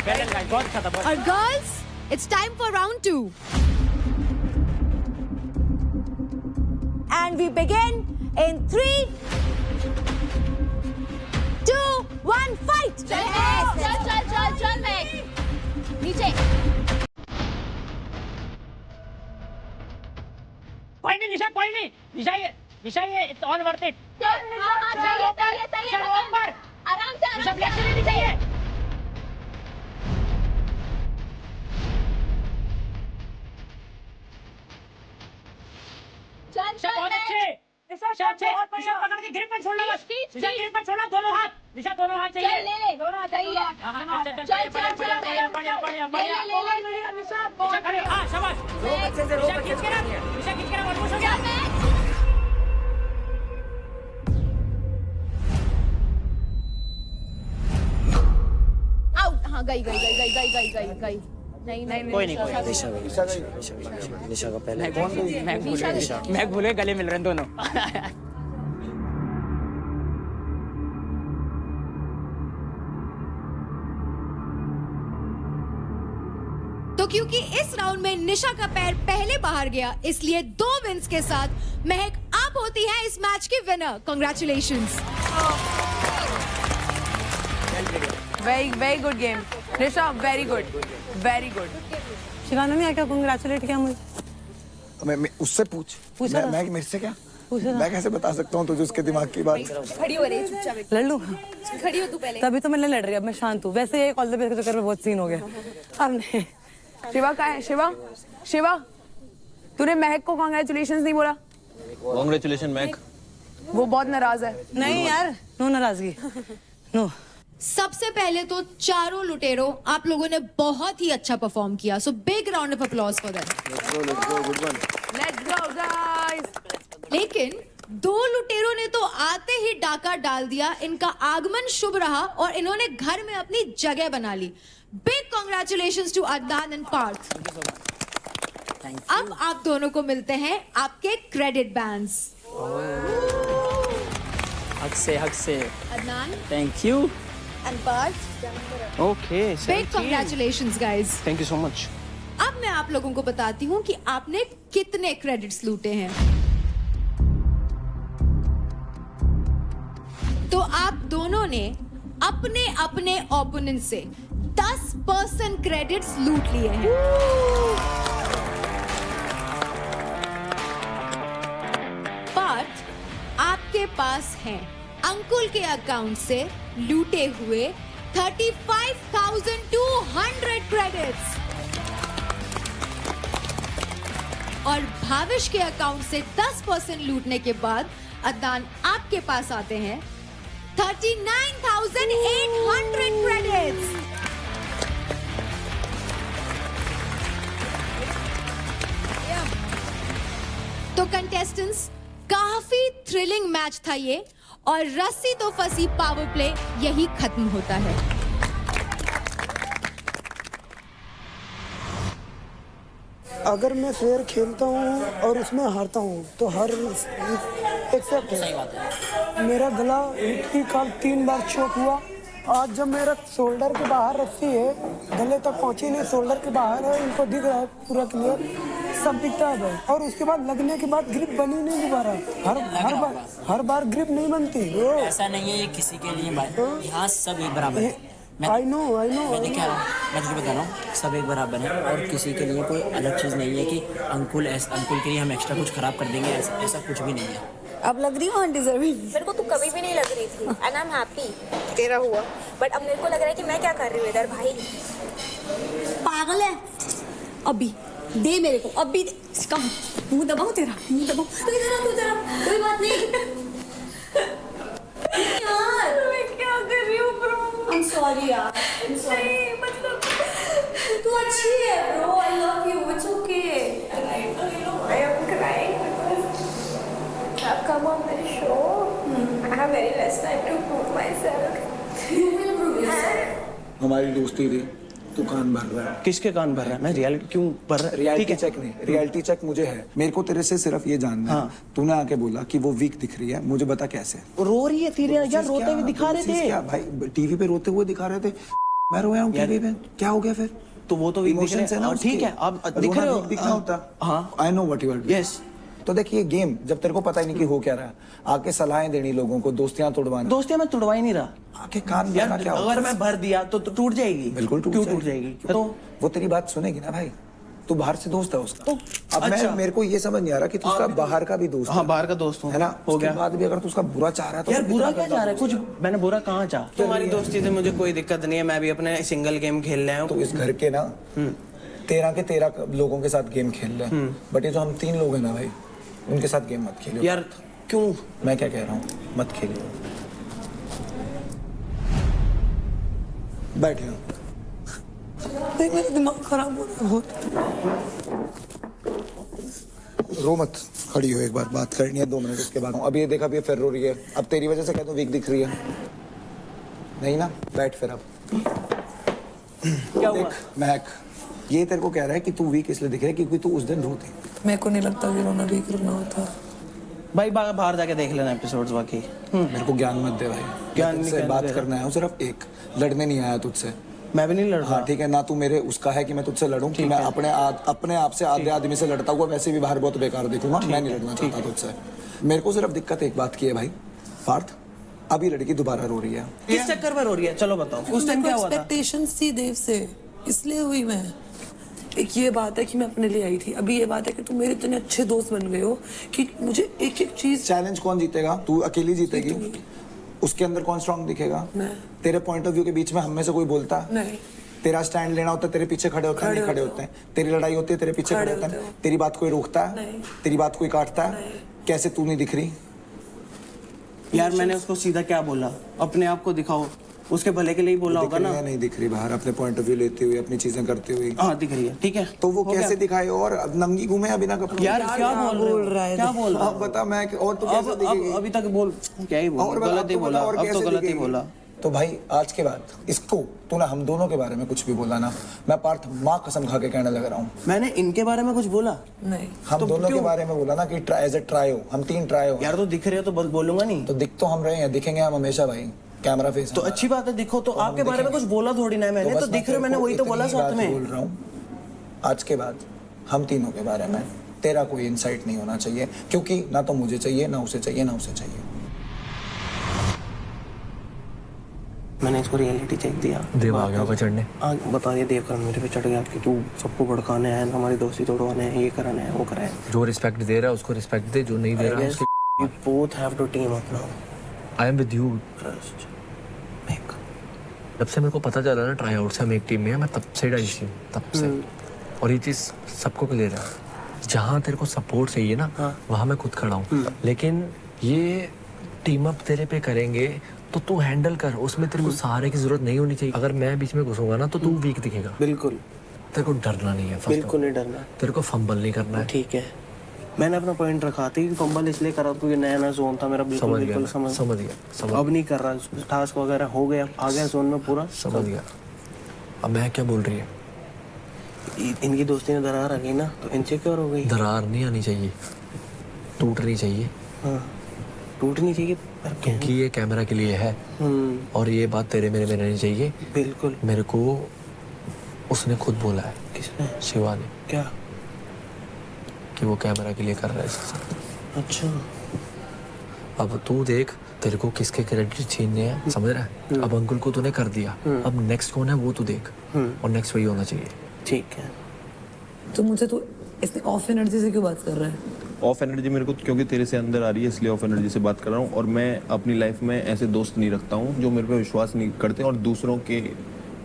Well done guys, बहुत अच्छा था। और girls, it's time for round 2। And we begin in 3, 2, 1, fight! चल महक, नीचे। कोई नहीं निशा, कोई नहीं निशा, ये इट्स ऑल वर्थ इट। चाहिए आराम से निशा ब्लैक से नहीं चाहिए। निशा बहुत अच्छे, निशा अच्छे, निशा पकड़ के ग्रिप में छोड़ना बस, निशा ग्रिप में छोड़ना, दोनों हाथ, निशा दोनों हाथ चाहिए, दोनों हाथ चाहिए। बढ़िया, निशा खड़े, हाँ शाबाश, निशा खींच के रख, ऑलमोस्ट हो गया। आउट। हाँ, गई। नहीं कोई नहीं निशा का पहले मैं भूले गले मिल रहे हैं दोनों। तो क्योंकि इस राउंड में निशा का पैर पहले बाहर गया, इसलिए 2 विन्स के साथ महक आप होती है इस मैच की winner. Congratulations. Very good game Nisha, very good. Shivana ने आके कांग्रेचुलेट किया मुझे। मैं उससे पूछ मैं मेरे से क्या मैं कैसे बता सकता हूँ तुझे उसके दिमाग की बात। खड़ी हो रही, चुपचाप लड़ लूं? खड़ी हो तू पहले। तभी तो मैं लड़ रही, अब मैं शांत हूँ। वैसे ये कॉल द बेस के चक्कर में बहुत सीन हो गया। अब नहीं। शिवा कहाँ है? शिवा तूने महक को कांग्रेचुलेशंस नहीं बोला? कांग्रेचुलेशन महक। वो बहुत नाराज है। नहीं यार, नो नाराजगी, नो। सबसे पहले तो चारों लुटेरों आप लोगों ने बहुत ही अच्छा परफॉर्म किया, so big round of applause for them. Let's go guys. लेकिन 2 लुटेरों ने तो आते ही डाका डाल दिया। इनका आगमन शुभ रहा और इन्होंने घर में अपनी जगह बना ली। Big congratulations to Adnan and Parth. अब आप दोनों को मिलते हैं आपके क्रेडिट बैंड्स। हक से Adnan, thank you and Parth, okay, big congratulations guys. Thank you so much. अब मैं आप लोगों को बताती हूँ कि आपने कितने क्रेडिट्स लूटे हैं। तो आप दोनों ने अपने अपने ओपोनेंट से 10% क्रेडिट्स लूट लिए हैं। पार्थ, आपके पास हैं अंकुल के अकाउंट से लूटे हुए 35,200 क्रेडिट्स और भाविश के अकाउंट से 10% लूटने के बाद अदनान आपके पास आते हैं 39,800 क्रेडिट्स। तो कंटेस्टेंट्स, काफी थ्रिलिंग मैच था ये और रस्सी तो फंसी पावर प्ले यही खत्म होता है। अगर मैं फेयर खेलता हूँ और उसमें हारता हूँ तो हर एक्सेप्ट है। मेरा गला हिट काल 3 बार चोक हुआ। आज जब मेरा शोल्डर के बाहर रस्सी है, गले तक पहुंची नहीं, शोल्डर के बाहर है, इनको दिख रहा है पूरा क्लियर, सब दिखता है भाई। और उसके बाद लगने के बाद ग्रिप बनी नहीं दोबारा। हर बार ग्रिप नहीं बनती। ऐसा नहीं है ये किसी के लिए भाई, यहाँ सब एक बराबर है। आई नो मैं क्या रहा हूँ, मैं तुझे बता रहा हूँ, सब एक बराबर है और किसी के लिए कोई अलग चीज़ नहीं है कि अंकुल के लिए हम एक्स्ट्रा कुछ खराब कर देंगे, ऐसा कुछ भी नहीं है। अब लग रही हूँ अनडिजर्विंग। मेरे को तू कभी भी नहीं लग रही थी एंड आई एम हैप्पी तेरा हुआ, बट अब मेरे को लग रहा है कि मैं क्या कर रही हूँ इधर भाई। पागल है, अभी दे मेरे को, अभी दे। इसका मुंह दबाओ, तेरा मुंह दबाओ। तू इधर आ, कोई बात नहीं यार। मैं क्या कर रही हूँ ब्रो? आई एम सॉरी यार, नहीं मतलब तू अच्छी है bro, I love you, it's okay. I am crying because I've come on this show. I have very less time to prove myself. You will prove yourself. हमारी दोस्ती थी, तू कान भर रहा है। किसके कान भर रहा है? मैं रियलिटी क्यों भर रहा है? रियलिटी चेक नहीं, रियलिटी चेक मुझे है। मेरे को तेरे से सिर्फ ये जानना है, तूने आके बोला कि वो वीक दिख रही है, मुझे बता कैसे? रो रही है तेरे यार, रोते हुए दिखा रहे थे। क्या भाई टीवी पे रोते हुए दिखा रहे थे? मैं रोया हूँ टीवी पे, क्या हो गया फिर? तो वो तो वीक दिख रहे हैं। ठीक है, अब दिख रहे हो। दिखना होता। हाँ, I know what you are doing. Yes. तो देखिए गेम, जब तेरे को पता ही नहीं कि हो क्या रहा है, आके सलाहें देनी लोगों को, दोस्तियां तोड़वाना। दोस्तियां मैं तोड़वा ही नहीं रहा। आके कान यार, क्या अगर मैं भर दिया तो टूट जाएगी। बिल्कुल क्यों टूट जाएगी? तो वो तेरी बात सुनेगी ना भाई, तू बाहर से दोस्त है उसका। तो अब अच्छा। मेरे को ये समझ नहीं आ रहा कि तू उसका बाहर का भी दोस्त है। हाँ, बाहर का दोस्त हूँ, है ना? हो गया। उसके बाद भी अगर तू उसका बुरा चाह रहा है तो यार फिर बुरा कितना क्या चाह रहा है? कुछ मैंने बुरा कहाँ चाहा? तुम्हारी यार। दोस्ती से मुझे कोई दिक्कत नहीं है, मैं भी अपने सिंगल गेम खेल रहा हूँ। तो इस घर के ना 13 लोगों के साथ गेम खेल रहे हैं, बट ये जो हम 3 लोग हैं ना भाई, उनके साथ गेम मत खेलियो। यार क्यों? मैं क्या कह रहा हूँ, मत खेलियो। बैठ यहाँ। मेरा दिमाग खराब हो रहा है बहुत। रो मत, खड़ी हो, एक बार बात करनी है 2 मिनट, उसके बाद। अब ये देखा, अब ये फिर रो रही है, अब तेरी वजह से कह दो वीक दिख रही है, नहीं ना? बैठ फिर अब। क्या हुआ? महक, ये तेरे को कह रहा है कि तू वीक इसलिए दिख रहा है क्योंकि तू उस दिन रोती। मेरे को नहीं लगता कि रोना वीक रोना होता। भाई बाहर जाके देख लेना एपिसोड्स बाकी। मेरे को ज्ञान मत दे भाई, ज्ञान से बात करना है सिर्फ, एक लड़ने नहीं आया तुझसे। मैं भी नहीं लड़ रहा। हाँ ठीक है ना, तू मेरे उसका है कि मैं तुझसे लड़ूं, कि मैं अपने आप से आधे आदमी से लड़ता हुआ वैसे भी बाहर बहुत बेकार दिखूंगा। मैं नहीं लड़ना चाहता तुझसे। मेरे को सिर्फ दिक्कत एक बात की है भाई पार्थ, अभी लड़की दोबारा रो रही है। किस चक्कर में रो रही है? चलो बताओ, उस टाइम क्या हुआ था? एक्सपेक्टेशंस थी देव से, इसलिए हुई मैं। एक ये बात है कि मैं अपने लिए आई थी, अभी ये बात है कि तुम मेरे इतने अच्छे दोस्त बन गए हो कि मुझे एक एक चीज। चैलेंज कौन जीतेगा? तू अकेली जीतेगी? उसके अंदर कौन स्ट्रांग दिखेगा? मैं। तेरे पॉइंट ऑफ व्यू के बीच में हम में से कोई बोलता? नहीं। तेरा स्टैंड लेना होता है, तेरे पीछे खड़े होते हैं, नहीं खड़े होते हैं। तेरी लड़ाई होती है, तेरे पीछे खड़े होते हैं। तेरी बात कोई रोकता है? तेरी बात कोई काटता है? कैसे तू नहीं दिख रही? यार मैंने उसको सीधा क्या बोला? अपने आप को दिखाओ, उसके भले के लिए ही बोला होगा ना। नहीं दिख रही बाहर, अपने पॉइंट ऑफ व्यू लेती हुई, अपनी चीजें करती हुई। हाँ दिख रही है, ठीक है। तो वो कैसे दिखाए? और अब नंगी घूमे अभी ना कपड़े? यार क्या बोल रहा है? क्या बोल रहा है? अब बता मैं, और तू कैसे दिखेगी? अभी तक बोल, क्या ही बोल, गलत ही बोला, अब तो गलत ही बोला। तो भाई आज के बाद इसको तू ना हम दोनों के बारे में कुछ भी बोला ना, मैं पार्थ माँ कसम खा के कहने लग रहा हूँ। मैंने इनके बारे में कुछ बोला नहीं? हम दोनों के बारे में बोला ना कि एज ए ट्रायो, हम 3 ट्रायो। यार तो दिख रहे हो तो बस बोलूंगा नहीं। तो दिख तो हम रहे हैं, दिखेंगे हम हमेशा भाई, कैमरा फेस। तो अच्छी बात है, दिखो। तो आपके बारे में कुछ बोला थोड़ी ना मैंने, तो दिख रहे हो, मैंने वही तो बोला साथ में। बोल रहा हूँ आज के बाद हम तीनों के बारे में तेरा कोई इंसाइट नहीं होना चाहिए, क्योंकि ना तो मुझे चाहिए, ना उसे चाहिए, ना उसे चाहिए। मैंने इसको रियलिटी चेक दिया। देव आ गया चढ़ने। बता दिया, देव मेरे पे चढ़ गया कि तू सबको भड़काने है, हमारी दोस्ती तोड़वाने है, ये कराना है, वो कराना है। जो रिस्पेक्ट दे रहा है उसको रिस्पेक्ट दे, जो नहीं दे रहा है उसके। You both have to team up now. I am with you. जब से मेरे को पता चला ना ट्राई आउट से हम एक टीम में हैं, मैं तब से डाई थी, तब से। और ये चीज़ सबको क्लियर है, जहाँ तेरे को सपोर्ट चाहिए ना, वहाँ मैं खुद खड़ा हूँ। लेकिन ये टीम अप तेरे पे करेंगे तो तू हैंडल कर, उसमें तेरे को सहारे की जरूरत नहीं होनी चाहिए। अगर मैं बीच में घुसूंगा ना तो तू वीक दिखेगा। बिल्कुल। तेरे को डरना नहीं है, बिल्कुल नहीं डरना। तेरे को फंबल नहीं करना है। ठीक है, मैंने अपना पॉइंट रखा था कि फंबल इसलिए करा क्योंकि नया जोन था मेरा। बिल्कुल समझ गया। अब नहीं कर रहा, टास्क वगैरह हो गया, आ गया जोन में पूरा। समझ गया। अब मैं क्या बोल रही है, इनकी दोस्ती में दरार आ गई ना, तो इनसिक्योर हो गई। दरार नहीं आनी चाहिए, टूटनी चाहिए। हाँ, टूटनी चाहिए क्योंकि ये कैमरा के लिए है। और ये बात तेरे मेरे में रहनी चाहिए। बिल्कुल। मेरे को उसने खुद बोला है। किसने? शिवा ने। क्या? कि वो कैमरा के लिए कर रहा है इसके साथ। अच्छा। अब तू देख, तेरे को किसके क्रेडिट छीनने हैं, समझ रहा है? अब अंकुल को तूने कर दिया, अब नेक्स्ट कौन है वो तू देख, और नेक्स्ट वही होना चाहिए। ठीक है। तो मुझे तो इसने ऑफ एनर्जी से क्यों बात कर रहा है? ऑफ एनर्जी मेरे को क्योंकि तेरे से अंदर आ रही है इसलिए ऑफ एनर्जी से बात कर रहा हूँ। और मैं अपनी लाइफ में ऐसे दोस्त नहीं रखता हूँ जो मेरे पे विश्वास नहीं करते और दूसरों के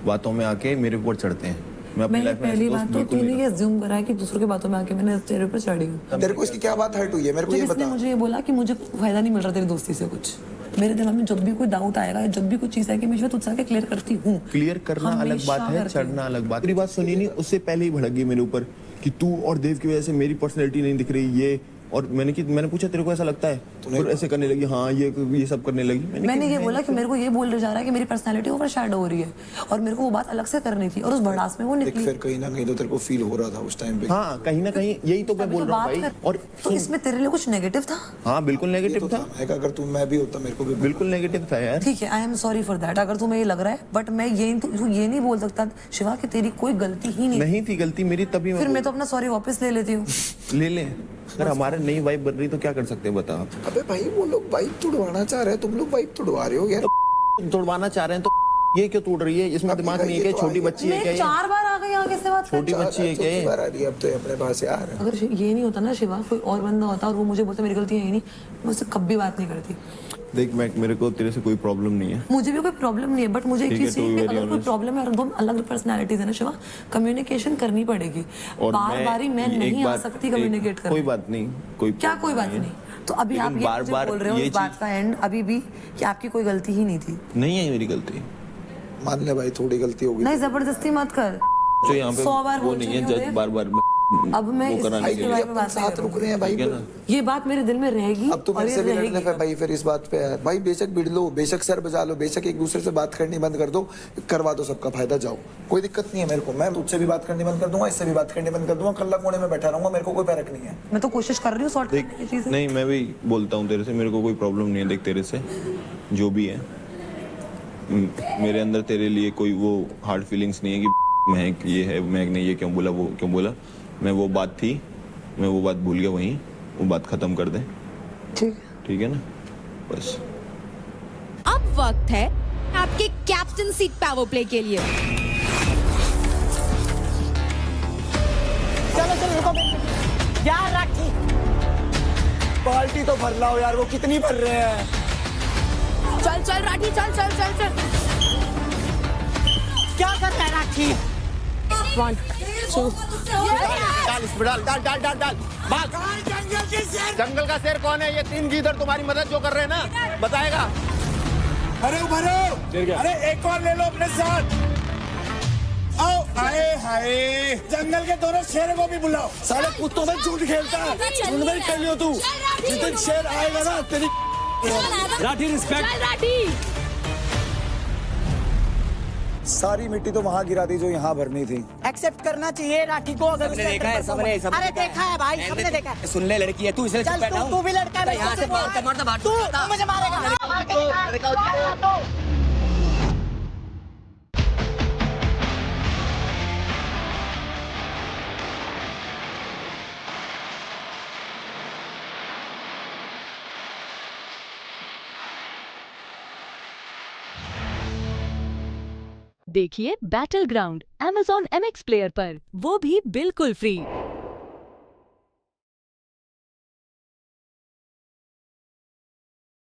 बातों में आके मेरे ऊपर चढ़ते हैं। मैं अपनी लाइफ में पहली बात तो तूने ये अज्यूम करा है कि दूसरों की बातों में आके मैंने तेरे ऊपर चढ़ी हूँ। तेरे को इसकी क्या बात हर्ट हुई है मेरे को ये इसने बता। मुझे ये बोला कि मुझे फायदा नहीं मिल रहा तेरी दोस्ती से कुछ। मेरे दिमाग में जब भी कोई डाउट आएगा, जब भी कोई चीज आएगी, मैं तुझसे आके क्लियर करती हूँ। क्लियर करना अलग बात है, चढ़ना अलग बात। तेरी बात सुनी नहीं, उससे पहले ही भड़क गई मेरे ऊपर कि तू और देव की वजह से मेरी पर्सनैलिटी नहीं दिख रही ये। और मैंने पूछा तेरे को ऐसा लगता है? तो ऐसे करने लगी, हाँ ये सब करने लगी। मैंने ये बोला कि मेरे को ये बोल जा रहा है कि मेरी पर्सनालिटी ओवरशैडो हो रही है और मेरे को वो बात अलग से करनी थी और उस भड़ास में वो निकली। फिर कहीं ना कहीं तो तेरे को फील हो रहा था उस टाइम पे। हाँ कहीं ना कहीं यही तो मैं बोल रहा हूँ भाई। और तो इसमें तेरे लिए कुछ नेगेटिव था? हाँ बिल्कुल नेगेटिव था। अगर तू मैं भी होता मेरे को भी बिल्कुल नेगेटिव था यार। ठीक है, I am sorry for that अगर तुम्हें ये लग रहा है, बट मैं ये नहीं बोल सकता शिवा कि तेरी कोई गलती ही नहीं थी। गलती मेरी तभी फिर मैं तो अपना सॉरी वापस ले लेती हूँ। ले अगर हमारे नई वाइफ बन रही तो क्या कर सकते हैं बता आप? अबे भाई वो लोग वाइफ तुड़वाना चाह रहे हैं, तुम लोग वाइफ तुड़वा रहे हो यार। तुड़वाना चाह रहे हैं तो ये क्यों टूट रही है? इसमें दिमाग नहीं है क्या? छोटी बच्ची है क्या? 4 बार आ गई आगे से बात। छोटी बच्ची है क्या? बार आ रही है अब तो अपने पास यार। अगर ये नहीं होता ना शिवा, कोई और बंदा होता और वो मुझे बोलता मेरी गलती है ही नहीं, मैं उससे कभी बात नहीं करती। देख मेरे को तेरे से कोई प्रॉब्लम नहीं है। मुझे भी कोई प्रॉब्लम नहीं है, बट मुझे एक चीज चाहिए कि अगर कोई प्रॉब्लम है और दो अलग पर्सनालिटीज है ना शिवा, कम्युनिकेशन करनी पड़ेगी। बार-बार मैं नहीं आ सकती कम्युनिकेट करने। कोई बात नहीं। क्या कोई बात नहीं? तो अभी आप ये मुझे बोल रहे हो इस बात का एंड अभी भी कि आपकी कोई गलती ही नहीं थी? नहीं है मेरी गलती। मान ले भाई थोड़ी गलती होगी। नहीं जबरदस्ती मत कर। जो यहाँ पे 100 बार वो नहीं है जज बार अब मैं इस बात पे बात साथ रुक रहे हैं भाई। ये बात मेरे दिल में रहेगी। अब तो मेरे से भी लड़ने पे भाई फिर इस बात पे है भाई। बेशक भिड़ लो, बेशक सर बजा लो, बेशक एक दूसरे से बात करनी बंद कर दो, करवा दो सबका फायदा, जाओ कोई दिक्कत नहीं है मेरे को। मैं तुझसे भी बात करनी बंद कर दूंगा, इससे भी बात करनी बंद कर दूंगा, कल्ला कोने में बैठा रहूंगा, मेरे को कोई फर्क नहीं है। मैं तो कोशिश कर रही हूँ सॉर्ट करने की चीजें। नहीं मैं भी बोलता हूँ तेरे से, मेरे को कोई प्रॉब्लम नहीं है। देख तेरे से जो भी है मेरे अंदर तेरे लिए कोई वो हार्ड फीलिंग्स नहीं है कि महक ये है, महक ने ये क्यों बोला, वो क्यों बोला। मैं वो बात थी, मैं वो बात भूल गया, वहीं वो बात खत्म कर दे। ठीक है ना, बस। अब वक्त है आपके कैप्टनसी पावर प्ले के लिए। चलो रुको यार, राखी बाल्टी तो भर लाओ यार, वो कितनी भर रहे हैं। चल राठी चल। क्या कर रहा है राखी? 1 2 डाल भाग। जंगल का शेर कौन है? ये 3 गीदड़ तुम्हारी मदद जो कर रहे हैं ना, बताएगा। अरे अरे एक और ले लो अपने साथ। आओ हाय जंगल के दोनों शेरों को भी बुलाओ। साले कुत्तों में झूठ खेलता है, झूठ में खेल लियो तू। जिस दिन शेर आएगा ना तेरी राठी रिस्पेक्ट। सारी मिट्टी तो वहाँ गिरा दी जो यहाँ भरनी थी। एक्सेप्ट करना चाहिए राठी को। अगर सबने देखा है, सबने अरे देखा है भाई, सबने देखा है। सुन ले लड़की है तू, इसलिए चुप बैठा हूं। तू भी लड़का है, यहाँ से मारता तू मुझे मारेगा। देखिए battle ground Amazon MX player पर, वो भी बिल्कुल फ्री।